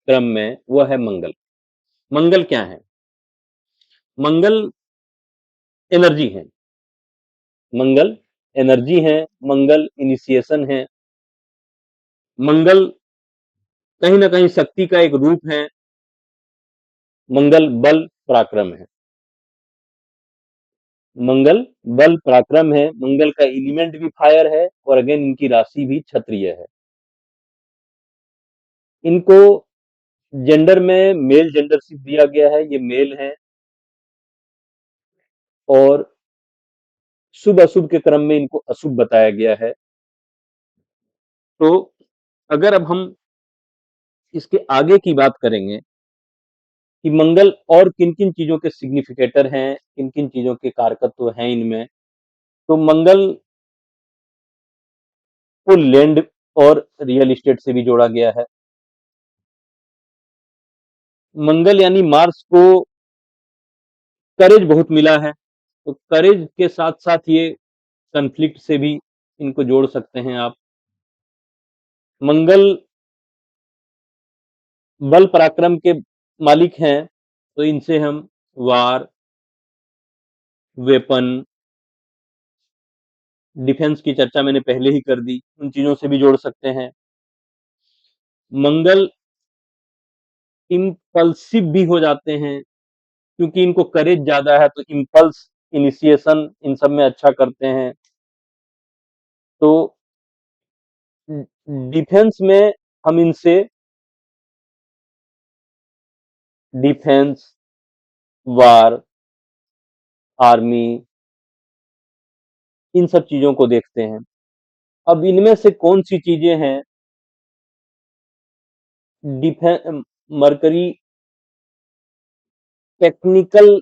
क्रम में, वो है मंगल। मंगल क्या है? मंगल एनर्जी है। मंगल एनर्जी है, मंगल इनिशिएशन है, मंगल कहीं ना कहीं शक्ति का एक रूप है, मंगल बल पराक्रम है। मंगल बल पराक्रम है, मंगल का एलिमेंट भी फायर है, और अगेन इनकी राशि भी क्षत्रिय है। इनको जेंडर में मेल जेंडरशिप दिया गया है, ये मेल है, और शुभ अशुभ के क्रम में इनको अशुभ बताया गया है। तो अगर अब हम इसके आगे की बात करेंगे कि मंगल और किन किन चीजों के सिग्निफिकेटर हैं, किन किन चीजों के कारकत्व हैं इनमें, तो मंगल को लैंड और रियल एस्टेट से भी जोड़ा गया है। मंगल यानी मार्स को करेज बहुत मिला है, तो करेज के साथ साथ ये कन्फ्लिक्ट से भी इनको जोड़ सकते हैं आप। मंगल बल पराक्रम के मालिक हैं, तो इनसे हम वार, वेपन, डिफेंस की चर्चा मैंने पहले ही कर दी, उन चीजों से भी जोड़ सकते हैं। मंगल इम्पल्सिव भी हो जाते हैं, क्योंकि इनको करेज ज्यादा है, तो इम्पल्स, इनिशिएशन इन सब में अच्छा करते हैं। तो डिफेंस में हम इनसे डिफेंस, वार, आर्मी, इन सब चीजों को देखते हैं। अब इनमें से कौन सी चीजें हैं, डिफेंस, मरकरी टेक्निकल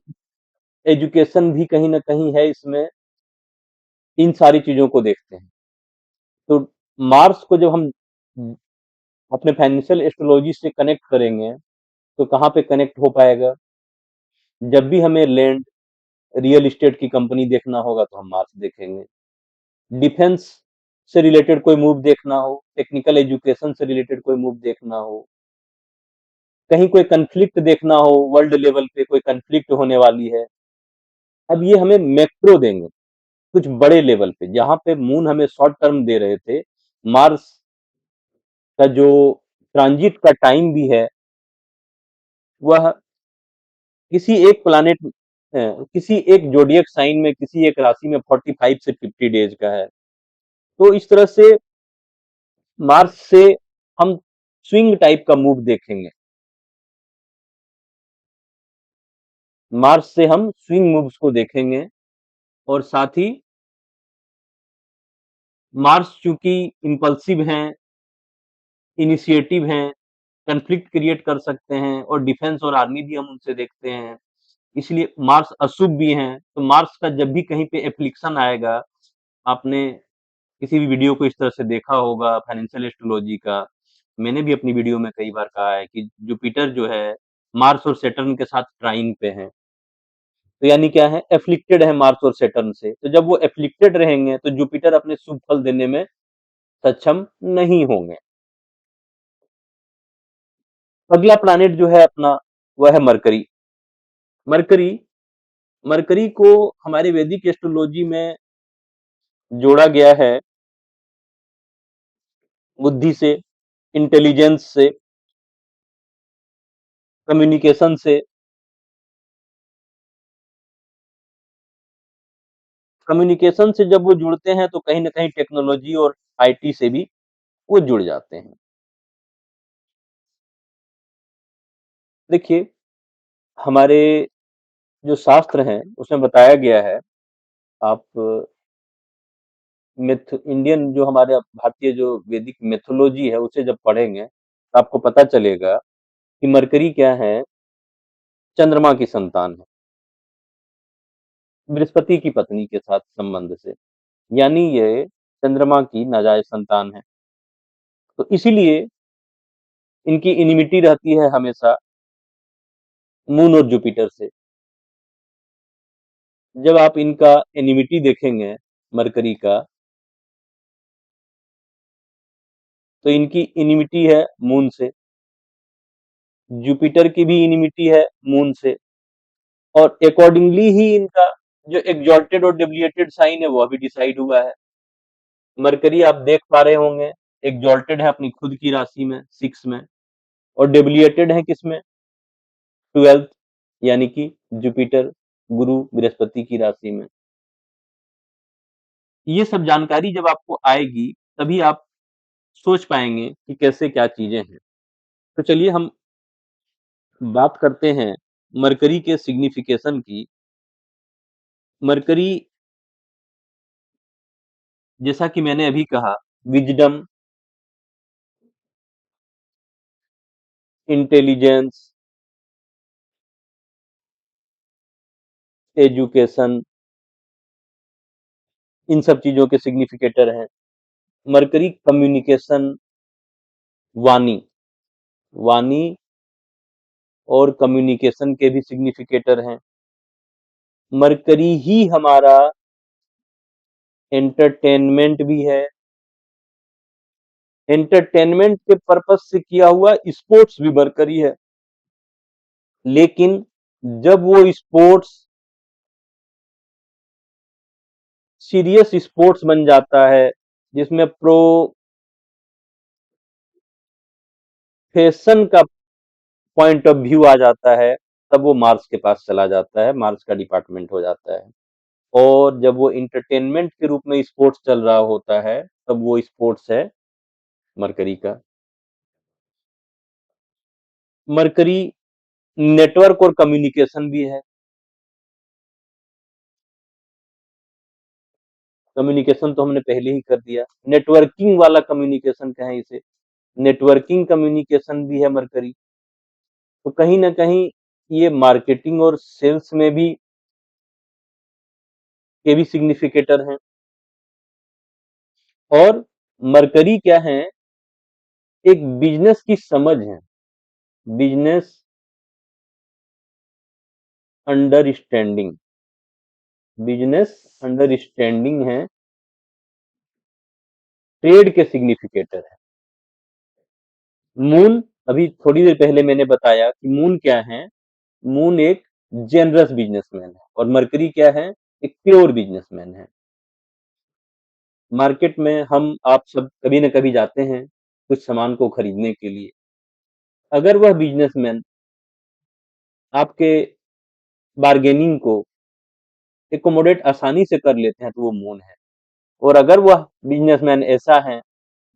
एजुकेशन भी कहीं ना कहीं है इसमें, इन सारी चीजों को देखते हैं। तो मार्स को जब हम अपने फाइनेंशियल एस्ट्रोलॉजी से कनेक्ट करेंगे, तो कहाँ पे कनेक्ट हो पाएगा? जब भी हमें लैंड, रियल एस्टेट की कंपनी देखना होगा तो हम मार्स देखेंगे। डिफेंस से रिलेटेड कोई मूव देखना हो, टेक्निकल एजुकेशन से रिलेटेड कोई मूव देखना हो, कहीं कोई कंफ्लिक्ट देखना हो, वर्ल्ड लेवल पे कोई कंफ्लिक्ट होने वाली है, अब ये हमें मैक्रो देंगे, कुछ बड़े लेवल पे। जहां पे मून हमें शॉर्ट टर्म दे रहे थे, मार्स का जो ट्रांजिट का टाइम भी है, वह किसी एक प्लैनेट किसी एक ज़ोडिएक साइन में, किसी एक राशि में 45 से 50 डेज़ का है। तो इस तरह से मार्स से हम स्विंग टाइप का मूव देखेंगे। मार्स से हम स्विंग मूव्स को देखेंगे, और साथ ही मार्स चूंकि इम्पल्सिव हैं, इनिशिएटिव हैं, कन्फ्लिक्ट क्रिएट कर सकते हैं, और डिफेंस और आर्मी भी हम उनसे देखते हैं, इसलिए मार्स अशुभ भी हैं। तो मार्स का जब भी कहीं पे एफ्लिक्शन आएगा, आपने किसी भी वीडियो को इस तरह से देखा होगा फाइनेंशियल एस्ट्रोलॉजी का, मैंने भी अपनी वीडियो में कई बार कहा है कि जुपिटर जो है मार्स और सैटर्न के साथ ट्राइंग पे है। तो यानी क्या है, एफ्लिक्टेड है मार्स और सैटर्न से। तो जब वो एफ्लिक्टेड रहेंगे तो जुपिटर अपने शुभ फल देने में सक्षम नहीं होंगे। अगला प्लैनेट जो है अपना, वह है मरकरी। मरकरी मरकरी को हमारे वैदिक एस्ट्रोलॉजी में जोड़ा गया है बुद्धि से, इंटेलिजेंस से, कम्युनिकेशन से। कम्युनिकेशन से जब वो जुड़ते हैं तो कहीं ना कहीं टेक्नोलॉजी और आईटी से भी वो जुड़ जाते हैं। देखिए, हमारे जो शास्त्र हैं उसमें बताया गया है, आप मिथ इंडियन जो हमारे भारतीय जो वैदिक मिथोलॉजी है उसे जब पढ़ेंगे तो आपको पता चलेगा कि मरकरी क्या है, चंद्रमा की संतान है, बृहस्पति की पत्नी के साथ संबंध से, यानी ये चंद्रमा की नाजायज संतान है। तो इसीलिए इनकी इनिमिटी रहती है हमेशा मून और जुपिटर से। जब आप इनका एनिमिटी देखेंगे मरकरी का, तो इनकी इनिमिटी है मून से, जुपिटर की भी इनिमिटी है मून से, और अकॉर्डिंगली ही इनका जो एग्जॉल्टेड और डेविएटेड साइन है वह भी डिसाइड हुआ है। मरकरी आप देख पा रहे होंगे, एग्जॉल्टेड है अपनी खुद की राशि में 6 में, और डेविएटेड है किसमें, 12th, यानी कि जुपिटर गुरु बृहस्पति की राशि में। ये सब जानकारी जब आपको आएगी तभी आप सोच पाएंगे कि कैसे क्या चीजें हैं। तो चलिए हम बात करते हैं मरकरी के सिग्निफिकेशन की। मरकरी, जैसा कि मैंने अभी कहा, विजडम, इंटेलिजेंस, एजुकेशन, इन सब चीजों के सिग्निफिकेटर हैं। मरकरी कम्युनिकेशन, वाणी वाणी और कम्युनिकेशन के भी सिग्निफिकेटर हैं। मरकरी ही हमारा एंटरटेनमेंट भी है। एंटरटेनमेंट के पर्पस से किया हुआ स्पोर्ट्स भी मरकरी है, लेकिन जब वो स्पोर्ट्स सीरियस स्पोर्ट्स बन जाता है, जिसमें प्रोफेशन का पॉइंट ऑफ व्यू आ जाता है, तब वो मार्स के पास चला जाता है, मार्स का डिपार्टमेंट हो जाता है। और जब वो इंटरटेनमेंट के रूप में स्पोर्ट्स चल रहा होता है, तब वो स्पोर्ट्स है मरकरी का। मरकरी नेटवर्क और कम्युनिकेशन भी है। कम्युनिकेशन तो हमने पहले ही कर दिया, नेटवर्किंग वाला कम्युनिकेशन कहें इसे, नेटवर्किंग कम्युनिकेशन भी है मरकरी। तो कहीं ना कहीं ये मार्केटिंग और सेल्स में भी के भी सिग्निफिकेटर हैं। और मरकरी क्या है, एक बिजनेस की समझ है, बिजनेस अंडरस्टैंडिंग, बिजनेस अंडरस्टैंडिंग है, ट्रेड के सिग्निफिकेटर है। मून, अभी थोड़ी देर पहले मैंने बताया कि मून क्या है, मून एक जेनरस बिजनेसमैन है, और मरकरी क्या है, एक प्योर बिजनेसमैन है। मार्केट में हम आप सब कभी न कभी जाते हैं, कुछ सामान को खरीदने के लिए। अगर वह बिजनेसमैन आपके बार्गेनिंग को एकोमोडेट आसानी से कर लेते हैं तो वो मून है। और अगर वह बिजनेसमैन ऐसा है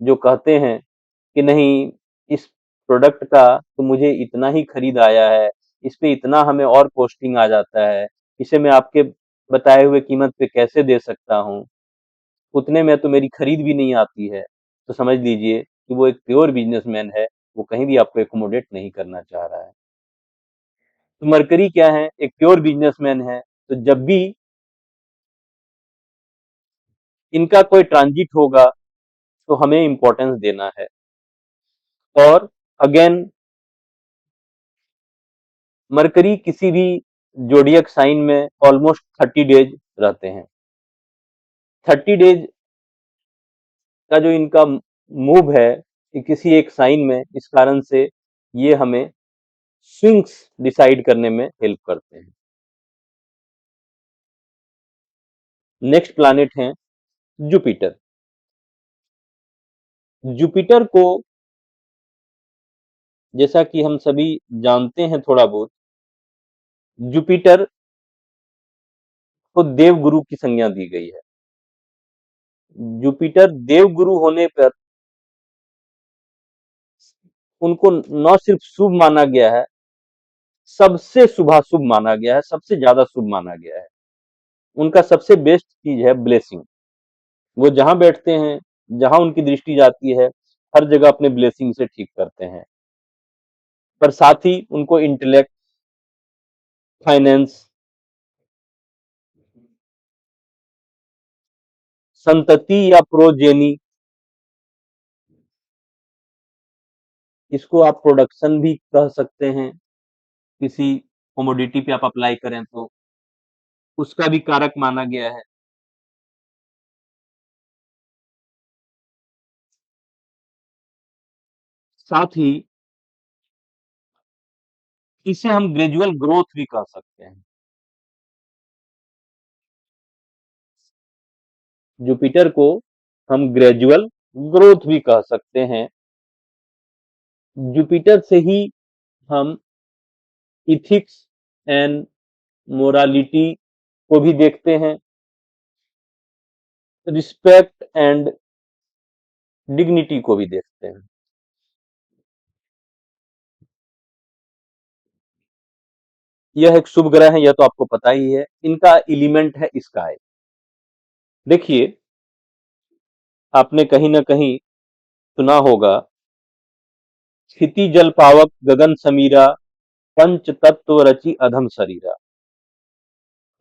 जो कहते हैं कि नहीं, इस प्रोडक्ट का तो मुझे इतना ही खरीद आया है, इस पे इतना हमें और कॉस्टिंग आ जाता है, इसे मैं आपके बताए हुए कीमत पे कैसे दे सकता हूँ, उतने में तो मेरी खरीद भी नहीं आती है, तो समझ लीजिए कि वो एक प्योर बिजनेसमैन है, वो कहीं भी आपको एकोमोडेट नहीं करना चाह रहा है। तो मरकरी क्या है, एक प्योर बिजनेसमैन है, तो जब भी इनका कोई ट्रांजिट होगा तो हमें इंपॉर्टेंस देना है। और अगेन, मरकरी किसी भी जोडियक साइन में ऑलमोस्ट 30 डेज रहते हैं। 30 डेज का जो इनका मूव है कि किसी एक साइन में, इस कारण से ये हमें स्विंग्स डिसाइड करने में हेल्प करते हैं। नेक्स्ट प्लैनेट है जुपिटर। जुपिटर को, जैसा कि हम सभी जानते हैं थोड़ा बहुत, जुपिटर को देवगुरु की संज्ञा दी गई है। जुपिटर देवगुरु होने पर उनको न सिर्फ शुभ माना गया है, सबसे शुभाशुभ माना गया है, सबसे ज्यादा शुभ माना गया है। उनका सबसे बेस्ट चीज है ब्लेसिंग। वो जहां बैठते हैं, जहां उनकी दृष्टि जाती है, हर जगह अपने ब्लेसिंग से ठीक करते हैं। पर साथ ही उनको इंटेलेक्ट, फाइनेंस, संतति या प्रोजेनी, इसको आप प्रोडक्शन भी कह सकते हैं, किसी कमोडिटी पे आप अप्लाई करें तो उसका भी कारक माना गया है। साथ ही इसे हम ग्रेजुअल ग्रोथ भी कह सकते हैं। जुपिटर को हम ग्रेजुअल ग्रोथ भी कह सकते हैं। जुपिटर से ही हम इथिक्स एंड मोरालिटी को भी देखते हैं, रिस्पेक्ट एंड डिग्निटी को भी देखते हैं। यह एक शुभ ग्रह है, यह तो आपको पता ही है। इनका एलिमेंट है स्काई। देखिए, आपने कहीं ना कहीं सुना होगा, क्षिति जल पावक गगन समीरा, पंच तत्व रचि अधम शरीरा।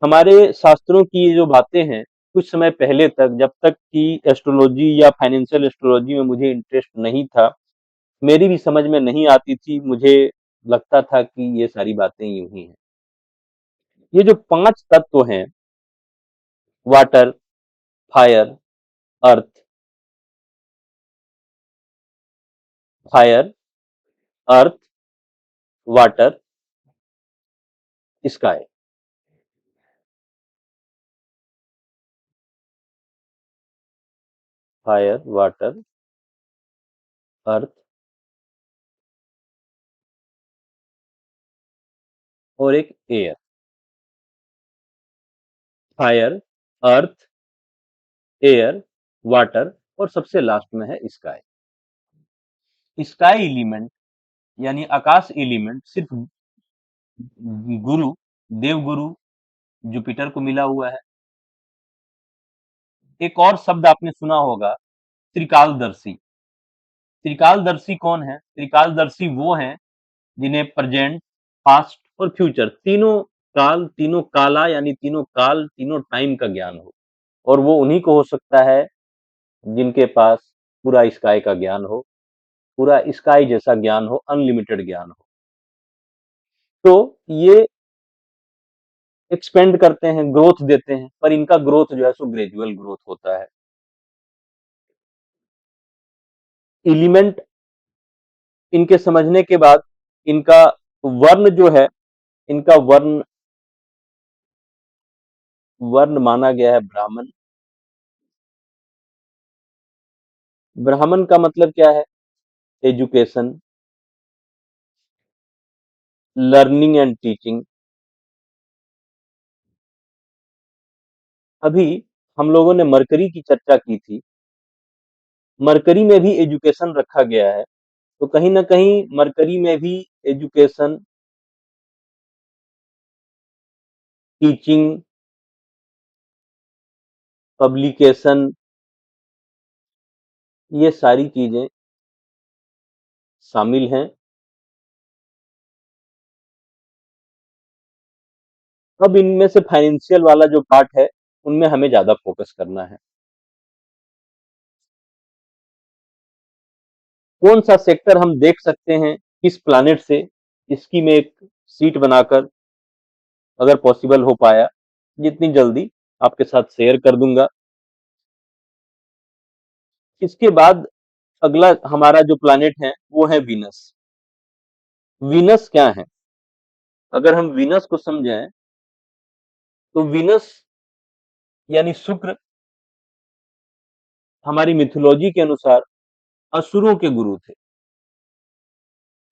हमारे शास्त्रों की ये जो बातें हैं, कुछ समय पहले तक, जब तक कि एस्ट्रोलॉजी या फाइनेंशियल एस्ट्रोलॉजी में मुझे इंटरेस्ट नहीं था, मेरी भी समझ में नहीं आती थी। मुझे लगता था कि ये सारी बातें यूं ही हैं। ये जो 5 तत्व हैं, वाटर, फायर, अर्थ, फायर, अर्थ, वाटर, स्काई, फायर, वाटर, अर्थ और एक एयर। फायर, अर्थ, एयर, वाटर और सबसे लास्ट में है स्काई। स्काई एलिमेंट यानी आकाश एलिमेंट सिर्फ गुरु, देवगुरु जुपिटर को मिला हुआ है। एक और शब्द आपने सुना होगा, त्रिकालदर्शी। त्रिकालदर्शी कौन है? त्रिकालदर्शी वो हैं जिन्हें प्रेजेंट, पास्ट और फ्यूचर, तीनों काल, तीनों काला यानी तीनों काल, तीनों टाइम का ज्ञान हो। और वो उन्हीं को हो सकता है जिनके पास पूरा स्काई का ज्ञान हो, पूरा स्काई जैसा ज्ञान हो, अनलिमिटेड ज्ञान हो। तो ये एक्सपेंड करते हैं, ग्रोथ देते हैं, पर इनका ग्रोथ जो है सो ग्रेजुअल ग्रोथ होता है। एलिमेंट इनके समझने के बाद, इनका वर्ण जो है, इनका वर्ण वर्ण माना गया है ब्राह्मण। ब्राह्मण का मतलब क्या है? Education, learning and teaching. अभी हम लोगों ने मरकरी की चर्चा की थी। मरकरी में भी एजुकेशन रखा गया है, तो कहीं ना कहीं मरकरी में भी एजुकेशन, टीचिंग, पब्लिकेशन, ये सारी चीजें शामिल हैं। अब इनमें से फाइनेंशियल वाला जो पार्ट है, उनमें हमें ज्यादा फोकस करना है। कौन सा सेक्टर हम देख सकते हैं किस प्लानिट से, इसकी मैं एक सीट बनाकर, अगर पॉसिबल हो पाया, जितनी जल्दी आपके साथ शेयर कर दूंगा। इसके बाद अगला हमारा जो प्लानिट है वो है वीनस। वीनस क्या है? अगर हम वीनस को समझें, तो वीनस यानी शुक्र हमारी मिथोलॉजी के अनुसार असुरों के गुरु थे।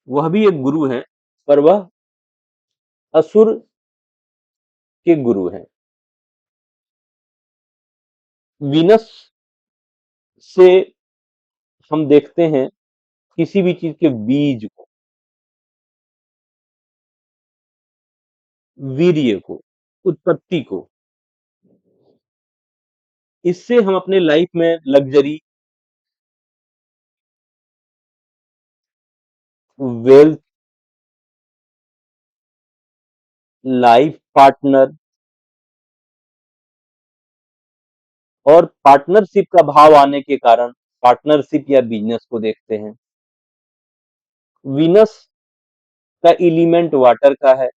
वह भी एक गुरु हैं, पर वह असुर के गुरु हैं। वीनस से हम देखते हैं किसी भी चीज के बीज को, वीर्य को, उत्पत्ति को। इससे हम अपने लाइफ में लग्जरी, वेल्थ, लाइफ पार्टनर और पार्टनरशिप का भाव आने के कारण पार्टनरशिप या बिजनेस को देखते हैं। वीनस का एलिमेंट वाटर का है।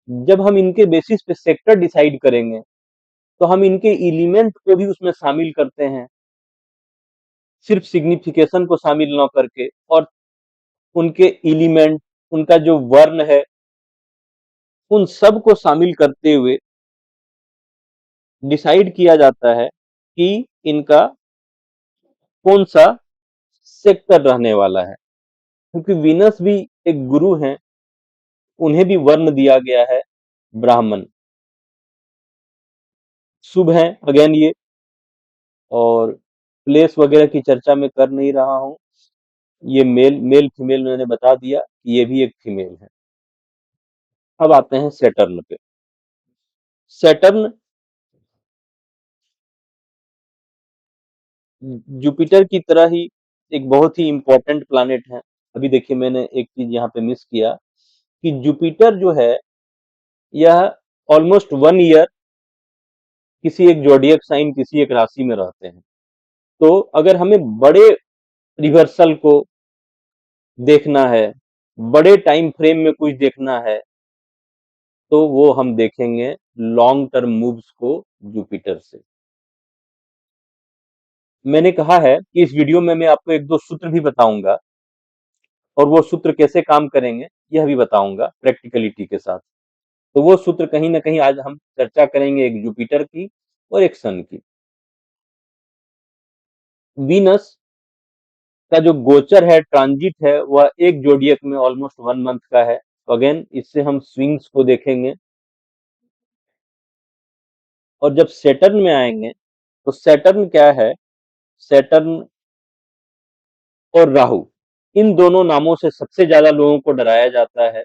जब हम इनके बेसिस पे सेक्टर डिसाइड करेंगे, तो हम इनके एलिमेंट को भी उसमें शामिल करते हैं, सिर्फ सिग्निफिकेशन को शामिल ना करके। और उनके एलिमेंट, उनका जो वर्ण है, उन सब को शामिल करते हुए डिसाइड किया जाता है कि इनका कौन सा सेक्टर रहने वाला है। क्योंकि वीनस भी एक गुरु हैं, उन्हें भी वर्ण दिया गया है ब्राह्मण। शुभ है अगेन ये। और प्लेस वगैरह की चर्चा मैं कर नहीं रहा हूँ। ये मेल मेल फीमेल मैंने बता दिया कि ये भी एक फीमेल है। अब आते हैं सैटर्न पे। सैटर्न जुपिटर की तरह ही एक बहुत ही इंपॉर्टेंट प्लैनेट है। अभी देखिए, मैंने एक चीज यहाँ पे मिस किया कि जुपिटर जो है, यह ऑलमोस्ट 1 ईयर किसी एक जोडियक साइन, किसी एक राशि में रहते हैं। तो अगर हमें बड़े रिवर्सल को देखना है, बड़े टाइम फ्रेम में कुछ देखना है, तो वो हम देखेंगे लॉन्ग टर्म मूव्स को जुपिटर से। मैंने कहा है कि इस वीडियो में मैं आपको एक दो सूत्र भी बताऊंगा, और वो सूत्र कैसे काम करेंगे यह भी बताऊंगा प्रैक्टिकलिटी के साथ। तो वो सूत्र कहीं ना कहीं आज हम चर्चा करेंगे, एक जुपिटर की और एक सन की। वीनस का जो गोचर है, ट्रांजिट है, वह एक जोडियक में ऑलमोस्ट 1 मंथ का है। तो अगेन इससे हम स्विंग्स को देखेंगे। और जब सैटर्न में आएंगे, तो सैटर्न क्या है? सैटर्न और राहु, इन दोनों नामों से सबसे ज्यादा लोगों को डराया जाता है।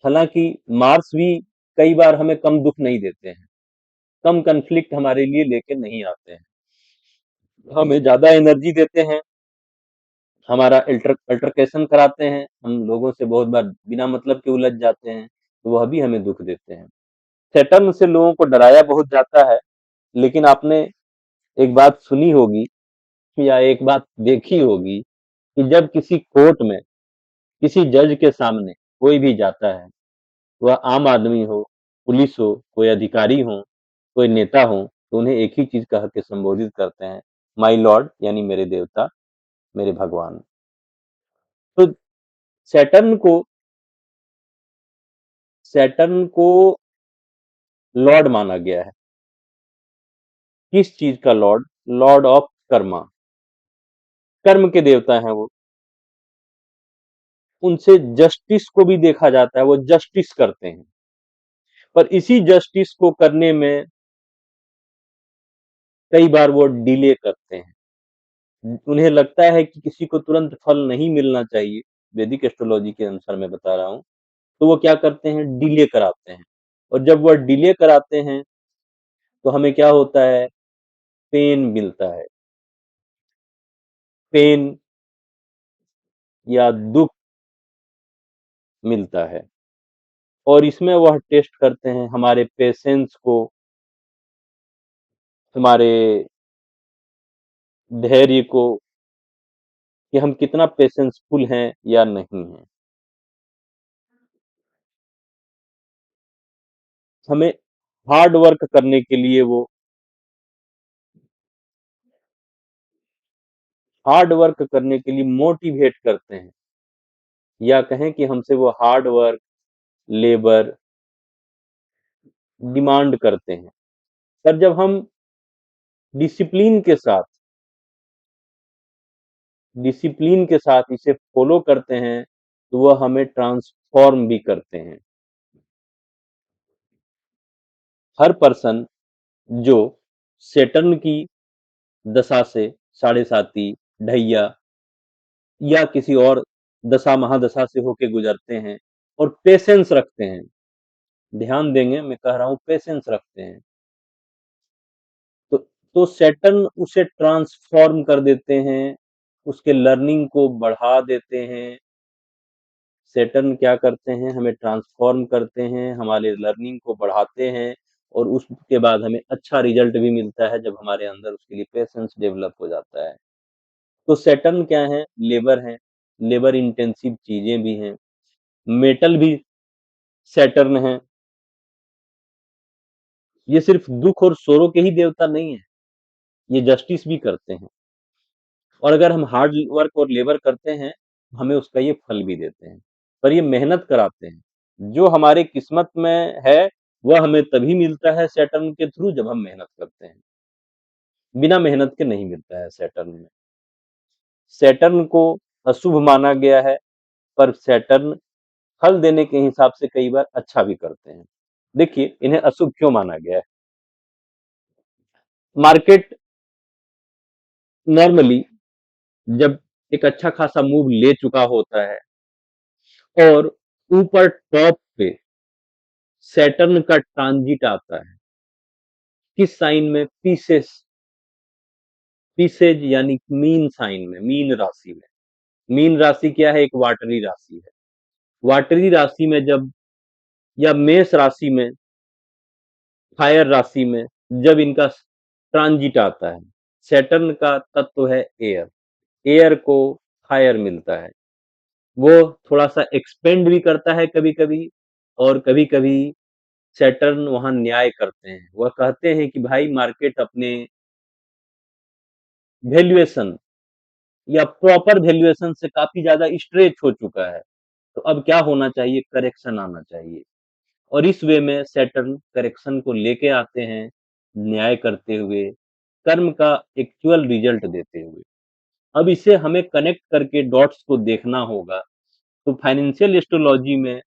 हालांकि मार्स भी कई बार हमें कम दुख नहीं देते हैं, कम कन्फ्लिक्ट हमारे लिए लेके नहीं आते हैं, हमें ज्यादा एनर्जी देते हैं, हमारा अल्टरकेशन कराते हैं, हम लोगों से बहुत बार बिना मतलब के उलझ जाते हैं, तो वह भी हमें दुख देते हैं। सैटर्न से लोगों को डराया बहुत जाता है। लेकिन आपने एक बात सुनी होगी या एक बात देखी होगी कि जब किसी कोर्ट में किसी जज के सामने कोई भी जाता है, वह आम आदमी हो, पुलिस हो, कोई अधिकारी हो, कोई नेता हो, तो उन्हें एक ही चीज कह के संबोधित करते हैं, माई लॉर्ड, यानी मेरे देवता, मेरे भगवान। तो सैटर्न को सैटर्न को लॉर्ड माना गया है। किस चीज का लॉर्ड? Lord of Karma. कर्म के देवता हैं वो, उनसे जस्टिस को भी देखा जाता है, वो जस्टिस करते हैं। पर इसी जस्टिस को करने में कई बार वो डिले करते हैं। उन्हें लगता है कि किसी को तुरंत फल नहीं मिलना चाहिए, वैदिक एस्ट्रोलॉजी के अनुसार मैं बता रहा हूँ, तो वो क्या करते हैं, डिले कराते हैं। और जब वह डिले कराते हैं, तो हमें क्या होता है, पेन मिलता है। पेन या दुःख मिलता है। और इसमें वह टेस्ट करते हैं हमारे पेशेंस को, हमारे धैर्य को, कि हम कितना पेशेंसफुल हैं या नहीं हैं। हमें हार्ड वर्क करने के लिए वो हार्ड वर्क करने के लिए मोटिवेट करते हैं, या कहें कि हमसे वो हार्ड वर्क, लेबर डिमांड करते हैं। पर जब हम डिसिप्लिन के साथ डिसिप्लिन के साथ इसे फॉलो करते हैं, तो वह हमें ट्रांसफॉर्म भी करते हैं। हर पर्सन जो सैटर्न की दशा से, साढ़े साती, ढैया या किसी और दशा महादशा से होके गुजरते हैं और पेशेंस रखते हैं, ध्यान देंगे, मैं कह रहा हूं पेशेंस रखते हैं, तो सैटर्न उसे ट्रांसफॉर्म कर देते हैं, उसके लर्निंग को बढ़ा देते हैं। सैटर्न क्या करते हैं, हमें ट्रांसफॉर्म करते हैं, हमारे लर्निंग को बढ़ाते हैं, और उसके बाद हमें अच्छा रिजल्ट भी मिलता है जब हमारे अंदर उसके लिए पेशेंस डेवलप हो जाता है। तो सैटर्न क्या है, लेबर है, लेबर इंटेंसिव चीजें भी हैं। मेटल भी सैटर्न है। ये सिर्फ दुख और सोरो के ही देवता नहीं है, ये जस्टिस भी करते हैं। और अगर हम हार्ड वर्क और लेबर करते हैं, हमें उसका ये फल भी देते हैं। पर ये मेहनत कराते हैं, जो हमारे किस्मत में है वह हमें तभी मिलता है सैटर्न के थ्रू, जब हम मेहनत करते हैं। बिना मेहनत के नहीं मिलता है सैटर्न में। सैटर्न को अशुभ माना गया है, पर सैटर्न फल देने के हिसाब से कई बार अच्छा भी करते हैं। देखिए, इन्हें अशुभ क्यों माना गया है। मार्केट नॉर्मली जब एक अच्छा खासा मूव ले चुका होता है और ऊपर टॉप पे सैटर्न का ट्रांजिट आता है, किस साइन में, पीसेस, पीसेज यानी मीन साइन में, मीन राशि में। मीन राशि क्या है, एक वाटरी राशि है। वाटरी राशि में जब, या मेष राशि में, फायर राशि में जब इनका ट्रांजिट आता है, सैटर्न का तत्व है एयर, एयर को फायर मिलता है, वो थोड़ा सा एक्सपेंड भी करता है कभी कभी, और कभी कभी सैटर्न वहां न्याय करते हैं। वह कहते हैं कि भाई मार्केट अपने वैल्यूएशन या प्रॉपर वैल्यूएशन से काफी ज्यादा स्ट्रेच हो चुका है, तो अब क्या होना चाहिए, करेक्शन आना चाहिए। और इस वे में सैटर्न करेक्शन को लेके आते हैं, न्याय करते हुए, कर्म का एक्चुअल रिजल्ट देते हुए। अब इसे हमें कनेक्ट करके डॉट्स को देखना होगा। तो फाइनेंशियल एस्ट्रोलॉजी में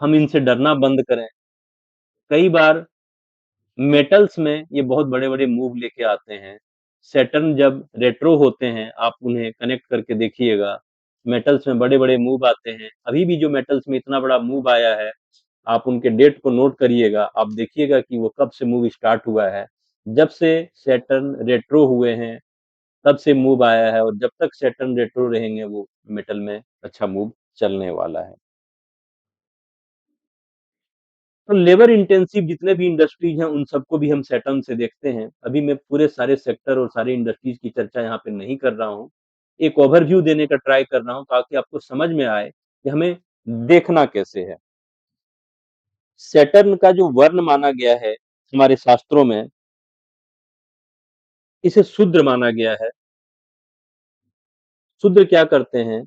हम इनसे डरना बंद करें। कई बार मेटल्स में ये बहुत बड़े-बड़े मूव लेके आते हैं। सैटर्न जब रेट्रो होते हैं, आप उन्हें कनेक्ट करके देखिएगा, मेटल्स में बड़े-बड़े मूव आते हैं। अभी भी जो मेटल्स में इतना बड़ा मूव आया है, आप उनके डेट को नोट करिएगा, आप देखिएगा कि वो कब से मूव स्टार्ट हुआ है। जब से सैटर्न रेट्रो हुए हैं, तब से मूव आया है, और जब तक सैटर्न रेट्रो रहेंगे, वो मेटल में अच्छा मूव चलने वाला है। तो लेबर इंटेंसिव जितने भी इंडस्ट्रीज हैं, उन सबको भी हम सैटर्न से देखते हैं। अभी मैं पूरे सारे सेक्टर और सारी इंडस्ट्रीज की चर्चा यहाँ पे नहीं कर रहा हूँ। एक ओवरव्यू देने का ट्राई कर रहा हूँ, ताकि आपको समझ में आए कि हमें देखना कैसे है। सैटर्न का जो वर्ण माना गया है हमारे शास्त्रों में, इसे शूद्र माना गया है। शूद्र क्या करते हैं,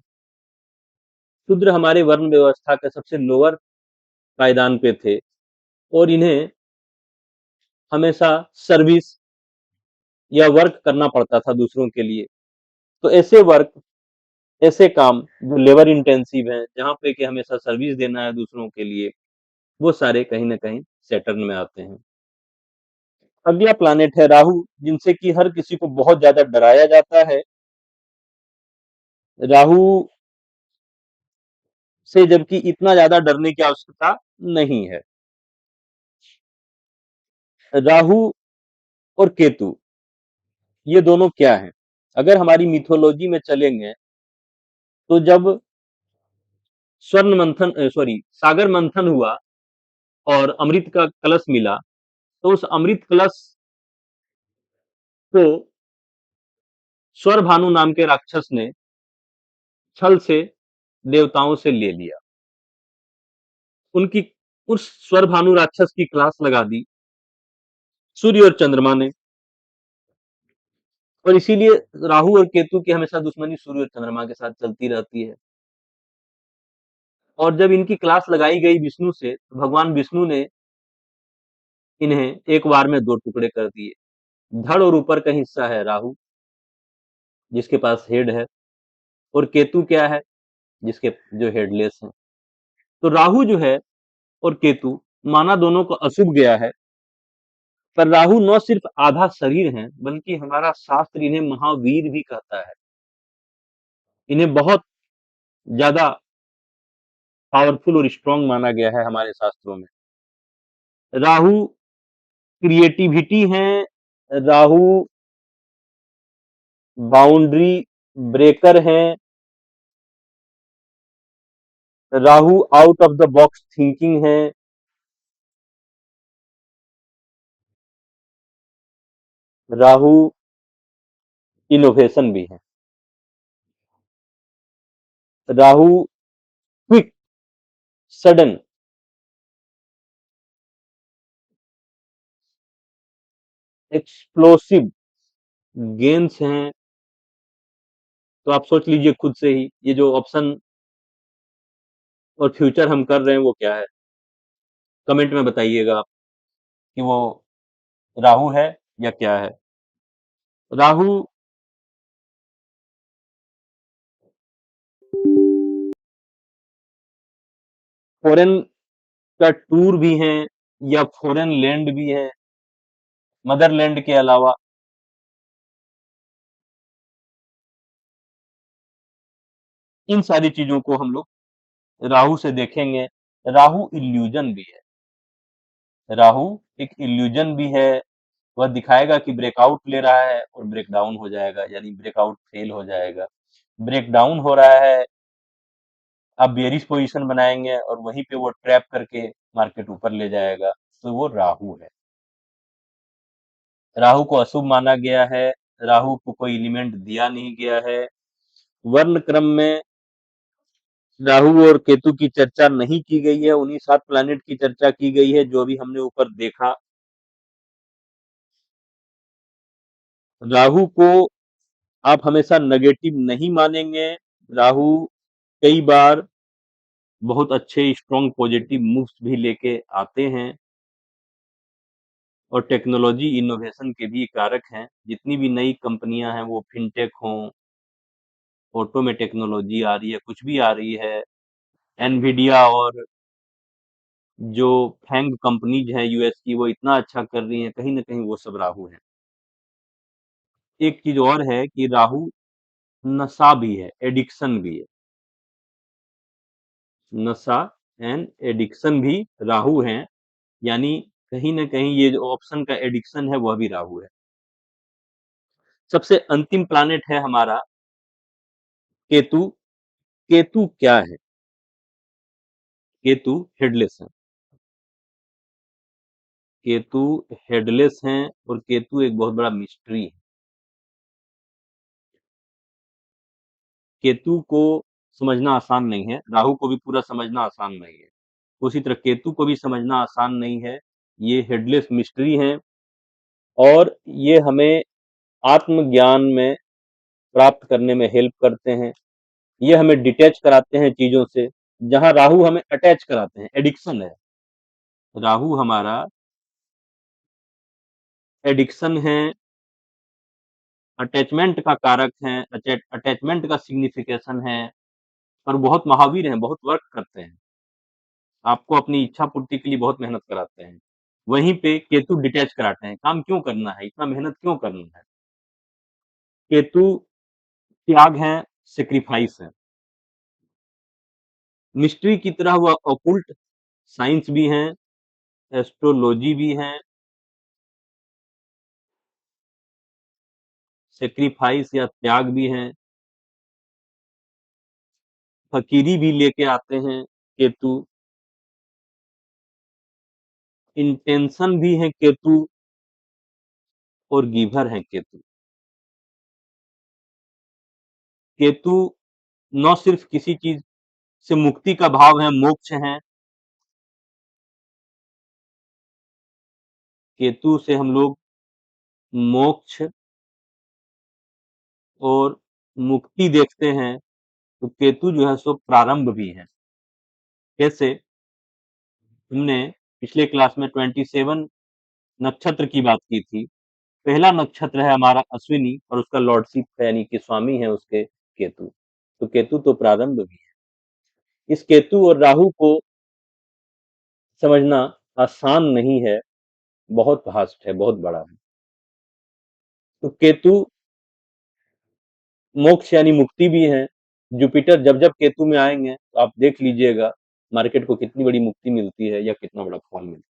शूद्र हमारे वर्ण व्यवस्था के सबसे लोअर पायदान पे थे, और इन्हें हमेशा सर्विस या वर्क करना पड़ता था दूसरों के लिए। तो ऐसे वर्क, ऐसे काम जो लेबर इंटेंसिव हैं, जहाँ पे कि हमेशा सर्विस देना है दूसरों के लिए, वो सारे कहीं न कहीं सैटर्न में आते हैं। अगला प्लैनेट है राहु, जिनसे कि हर किसी को बहुत ज़्यादा डराया जाता है। राहु से जबकि इतना ज़्यादा डरने की आवश्यकता नहीं है। राहु और केतु, ये दोनों क्या हैं? अगर हमारी मिथोलॉजी में चलेंगे, तो जब सागर मंथन हुआ और अमृत का कलश मिला, तो उस अमृत कलश को स्वरभानु नाम के राक्षस ने छल से देवताओं से ले लिया। उनकी उस स्वरभानु राक्षस की क्लास लगा दी सूर्य और चंद्रमा ने, और इसीलिए राहु और केतु की हमेशा दुश्मनी सूर्य और चंद्रमा के साथ चलती रहती है। और जब इनकी क्लास लगाई गई विष्णु से, तो भगवान विष्णु ने इन्हें एक बार में दो टुकड़े कर दिए। धड़ और ऊपर का हिस्सा है राहु, जिसके पास हेड है, और केतु क्या है, जिसके जो हेडलेस है। तो राहु जो है और केतु, माना दोनों को अशुभ गया है, पर राहु न सिर्फ आधा शरीर है, बल्कि हमारा शास्त्र इन्हें महावीर भी कहता है। इन्हें बहुत ज्यादा पावरफुल और स्ट्रांग माना गया है हमारे शास्त्रों में। राहु क्रिएटिविटी है, राहु बाउंड्री ब्रेकर है, Rahu out of the box thinking है, राहु इनोवेशन भी है। Rahu quick, sudden, explosive games हैं। तो आप सोच लीजिए खुद से ही, ये जो ऑप्शन और फ्यूचर हम कर रहे हैं वो क्या है? कमेंट में बताइएगा आप कि वो राहु है या क्या है। राहु फॉरेन का टूर भी है, या फॉरेन लैंड भी है, मदरलैंड के अलावा। इन सारी चीजों को हम लोग राहु से देखेंगे। राहु इल्यूजन भी है, राहु एक इल्यूजन भी है। वह दिखाएगा कि ब्रेकआउट ले रहा है और ब्रेकडाउन हो जाएगा, यानी ब्रेकआउट फेल हो जाएगा। ब्रेकडाउन हो रहा है, आप बेयरिश पोजीशन बनाएंगे और वहीं पे वो ट्रैप करके मार्केट ऊपर ले जाएगा, तो वो राहु है। राहु को अशुभ माना गया है, राहु को कोई एलिमेंट दिया नहीं गया है। वर्ण क्रम में राहु और केतु की चर्चा नहीं की गई है, उन्हीं 7 प्लैनेट की चर्चा की गई है जो अभी हमने ऊपर देखा। राहु को आप हमेशा नेगेटिव नहीं मानेंगे। राहु कई बार बहुत अच्छे स्ट्रॉन्ग पॉजिटिव मूव्स भी लेके आते हैं, और टेक्नोलॉजी इनोवेशन के भी कारक हैं। जितनी भी नई कंपनियां हैं, वो फिनटेक हों, ऑटो में टेक्नोलॉजी आ रही है, कुछ भी आ रही है, एनवीडिया और जो फैंग कंपनीज हैं यूएस की, वो इतना अच्छा कर रही हैं, कहीं ना कहीं वो सब राहु है। एक चीज और है कि राहु नशा भी है, एडिक्शन भी है। नशा एंड एडिक्शन भी राहु है, यानी कहीं ना कहीं ये जो ऑप्शन का एडिक्शन है वह भी राहु है। सबसे अंतिम प्लैनेट है हमारा केतु। केतु क्या है? केतु हेडलेस है। केतु हेडलेस हैं, और केतु एक बहुत बड़ा मिस्ट्री है। केतु को समझना आसान नहीं है, राहु को भी पूरा समझना आसान नहीं है, उसी तरह केतु को भी समझना आसान नहीं है। ये हेडलेस मिस्ट्री हैं, और ये हमें आत्मज्ञान में प्राप्त करने में हेल्प करते हैं। ये हमें डिटैच कराते हैं चीजों से, जहां राहु हमें अटैच कराते हैं, एडिक्शन है। राहु हमारा एडिक्शन है, अटैचमेंट का कारक है, अटैचमेंट का सिग्निफिकेशन है, और बहुत महावीर हैं, बहुत वर्क करते हैं, आपको अपनी इच्छा पूर्ति के लिए बहुत मेहनत कराते हैं। वहीं पे केतु डिटैच कराते हैं, काम क्यों करना है, इतना मेहनत क्यों करना है। केतु त्याग है, सेक्रीफाइस है, मिस्ट्री की तरह वह ऑकुल्ट साइंस भी है, एस्ट्रोलॉजी भी है, सेक्रीफाइस या त्याग भी है, फकीरी भी लेके आते हैं केतु, इंटेंशन भी है केतु, और गिवर है केतु। केतु न सिर्फ किसी चीज से मुक्ति का भाव है, मोक्ष है, केतु से हम लोग मोक्ष और मुक्ति देखते हैं। तो केतु जो है सो प्रारंभ भी है। कैसे? हमने पिछले क्लास में 27 नक्षत्र की बात की थी। पहला नक्षत्र है हमारा अश्विनी, और उसका लॉर्डशिप है, यानी कि स्वामी है उसके केतु। तो केतु तो प्रारंभ भी है। इस केतु और राहु को समझना आसान नहीं है, बहुत वास्ट है, बहुत बड़ा है। तो केतु मोक्ष यानी मुक्ति भी है। जुपिटर जब जब केतु में आएंगे तो आप देख लीजिएगा मार्केट को कितनी बड़ी मुक्ति मिलती है या कितना बड़ा फॉल मिलता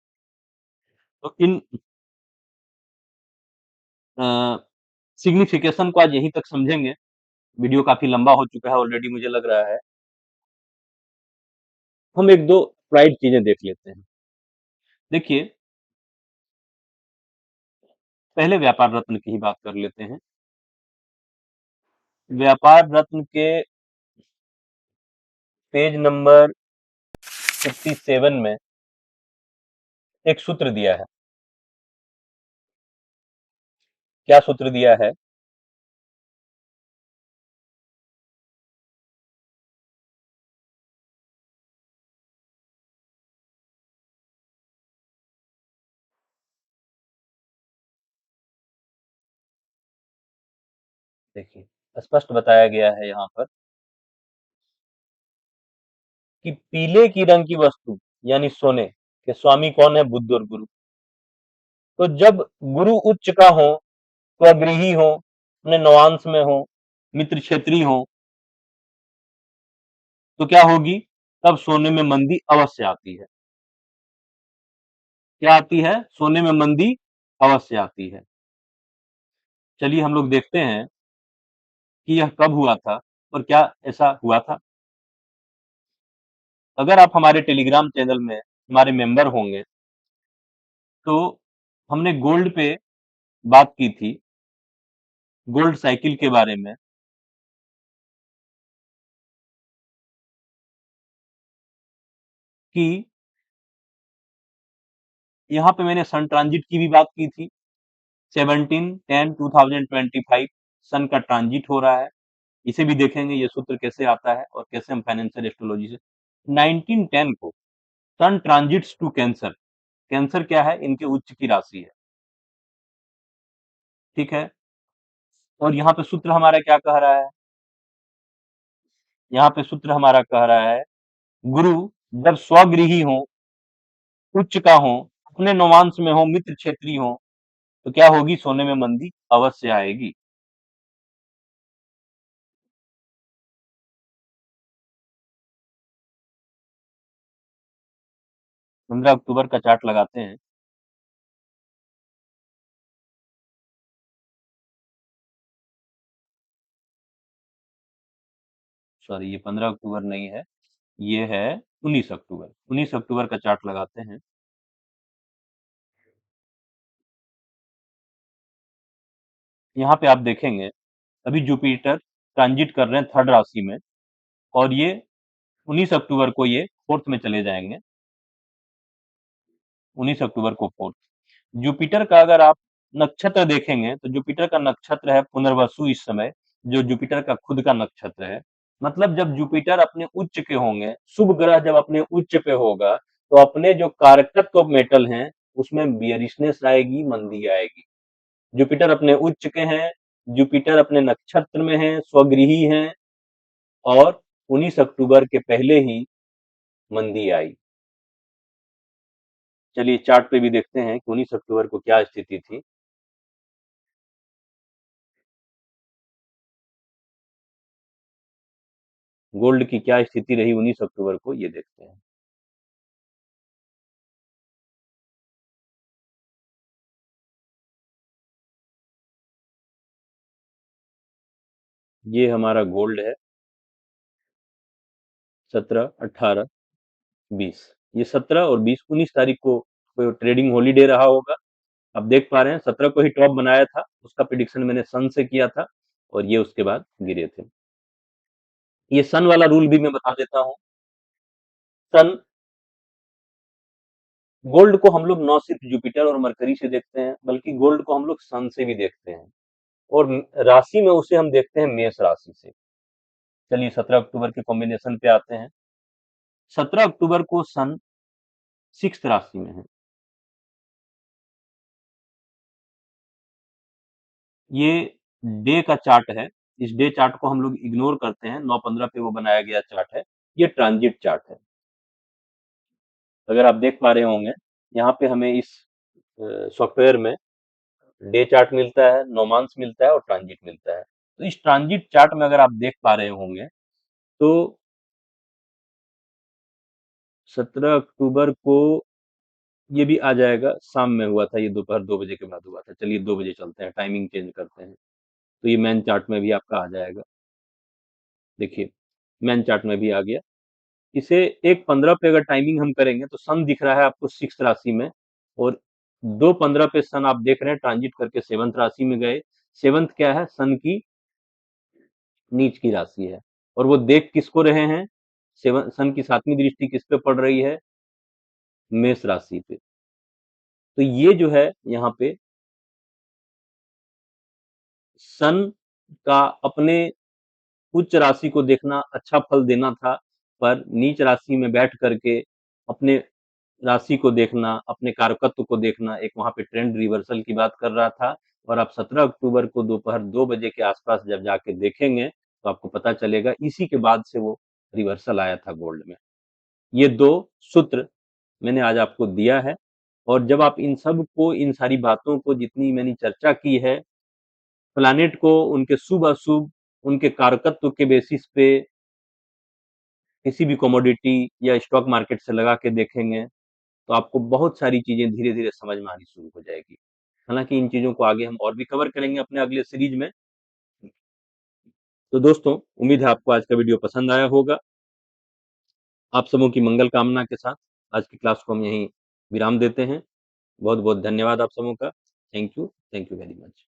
है। तो इन सिग्निफिकेशन को आज यहीं तक समझेंगे। वीडियो काफी लंबा हो चुका है ऑलरेडी, मुझे लग रहा है। हम एक दो प्राइड चीजें देख लेते हैं। देखिए, पहले व्यापार रत्न की ही बात कर लेते हैं। व्यापार रत्न के पेज नंबर 57 में एक सूत्र दिया है। क्या सूत्र दिया है? देखिए, स्पष्ट बताया गया है यहाँ पर कि पीले की रंग की वस्तु यानी सोने के स्वामी कौन है? बुध और गुरु। तो जब गुरु उच्च का हो, स्वगृही हो, अपने नवांश में हो, मित्र क्षेत्री हो, तो क्या होगी? तब सोने में मंदी अवश्य आती है। क्या आती है? सोने में मंदी अवश्य आती है। चलिए हम लोग देखते हैं कि यह कब हुआ था और क्या ऐसा हुआ था। अगर आप हमारे टेलीग्राम चैनल में हमारे मेंबर होंगे तो हमने गोल्ड पे बात की थी, गोल्ड साइकिल के बारे में, कि यहाँ पे मैंने सन ट्रांजिट की भी बात की थी। 17/10/2025 सन का ट्रांजिट हो रहा है। इसे भी देखेंगे ये सूत्र कैसे आता है और कैसे हम फाइनेंशियल एस्ट्रोलॉजी से 1910 को सन ट्रांजिट्स टू कैंसर। कैंसर क्या है? इनके उच्च की राशि है, ठीक है। और यहाँ पे सूत्र हमारा क्या कह रहा है? यहाँ पे सूत्र हमारा कह रहा है, गुरु जब स्वगृही हो, उच्च का हो, अपने नवांश में हो, मित्र क्षेत्री हो, तो क्या होगी? सोने में मंदी अवश्य आएगी। 15 अक्टूबर का चार्ट लगाते हैं। सॉरी, ये 15 अक्टूबर नहीं है, ये है 19 अक्टूबर। 19 अक्टूबर का चार्ट लगाते हैं। यहाँ पे आप देखेंगे अभी जुपिटर ट्रांजिट कर रहे हैं थर्ड राशि में, और ये 19 अक्टूबर को ये फोर्थ में चले जाएंगे। 19 अक्टूबर को फोर्थ। जुपिटर का अगर आप नक्षत्र देखेंगे तो जुपिटर का नक्षत्र है पुनर्वसु इस समय, जो जुपिटर का खुद का नक्षत्र है। मतलब जब जुपिटर अपने उच्च के होंगे, शुभ ग्रह जब अपने उच्च पे होगा, तो अपने जो कारकत्व मेटल हैं उसमें बियरिशनेस आएगी, मंदी आएगी। जुपिटर अपने उच्च के हैं, जुपिटर अपने नक्षत्र में है, स्वगृही हैं, और 19 अक्टूबर के पहले ही मंदी आई। चलिए चार्ट पे भी देखते हैं कि 19 अक्टूबर को क्या स्थिति थी। गोल्ड की क्या स्थिति रही 19 अक्टूबर को, ये देखते हैं। ये हमारा गोल्ड है, 17, 18, 20। ये 17 और 20, 19 तारीख को कोई ट्रेडिंग हॉलीडे रहा होगा। आप देख पा रहे हैं 17 को ही टॉप बनाया था, उसका प्रिडिक्शन मैंने सन से किया था, और ये उसके बाद गिरे थे। ये सन वाला रूल भी मैं बता देता हूँ। सन, गोल्ड को हम लोग न सिर्फ जुपिटर और मरकरी से देखते हैं, बल्कि गोल्ड को हम लोग सन से भी देखते हैं, और राशि में उसे हम देखते हैं मेष राशि से। चलिए 17 अक्टूबर के कॉम्बिनेशन पे आते हैं। 17 अक्टूबर को सन 6th राशि में है। ये डे का चार्ट है। इस डे चार्ट को हम लोग इग्नोर करते हैं, 9/15 पे वो बनाया गया चार्ट है। ये ट्रांजिट चार्ट है। अगर आप देख पा रहे होंगे, यहाँ पे हमें इस सॉफ्टवेयर में डे चार्ट मिलता है, नौमांश मिलता है और ट्रांजिट मिलता है। तो इस ट्रांजिट चार्ट में अगर आप देख पा रहे होंगे, तो 17 अक्टूबर को ये भी आ जाएगा, शाम में हुआ था, ये दोपहर 2 बजे के बाद हुआ था। चलिए 2 बजे चलते हैं, टाइमिंग चेंज करते हैं, तो ये मैन चार्ट में भी आपका आ जाएगा। देखिए मैन चार्ट में भी आ गया। इसे 1:15 पे अगर टाइमिंग हम करेंगे, तो सन दिख रहा है आपको 6th राशि में, और 2:15 पे सन आप देख रहे हैं ट्रांजिट करके 7th राशि में गए। 7th क्या है? सन की नीच की राशि है, और वो देख किसको रहे हैं? सन की 7वीं दृष्टि किस पे पड़ रही है? मेष राशि पे। तो ये जो है यहाँ पे सन का अपने उच्च राशि को देखना अच्छा फल देना था, पर नीच राशि में बैठ करके अपने राशि को देखना, अपने कारकत्व को देखना, एक वहां पे ट्रेंड रिवर्सल की बात कर रहा था। और आप 17 अक्टूबर को दोपहर 2 बजे के आसपास जब जाके देखेंगे, तो आपको पता चलेगा इसी के बाद से वो रिवर्सल आया था गोल्ड में। ये दो सूत्र मैंने आज आपको दिया है, और जब आप इन सब को, इन सारी बातों को जितनी मैंने चर्चा की है, प्लानिट को उनके शुभ अशुभ, उनके कारकत्व के बेसिस पे किसी भी कमोडिटी या स्टॉक मार्केट से लगा के देखेंगे, तो आपको बहुत सारी चीजें धीरे धीरे समझ में आनी शुरू हो जाएगी। हालांकि इन चीजों को आगे हम और भी कवर करेंगे अपने अगले सीरीज में। तो दोस्तों, उम्मीद है आपको आज का वीडियो पसंद आया होगा। आप सबों की मंगल कामना के साथ आज की क्लास को हम यहीं विराम देते हैं। बहुत बहुत धन्यवाद आप सबों का। Thank you very much.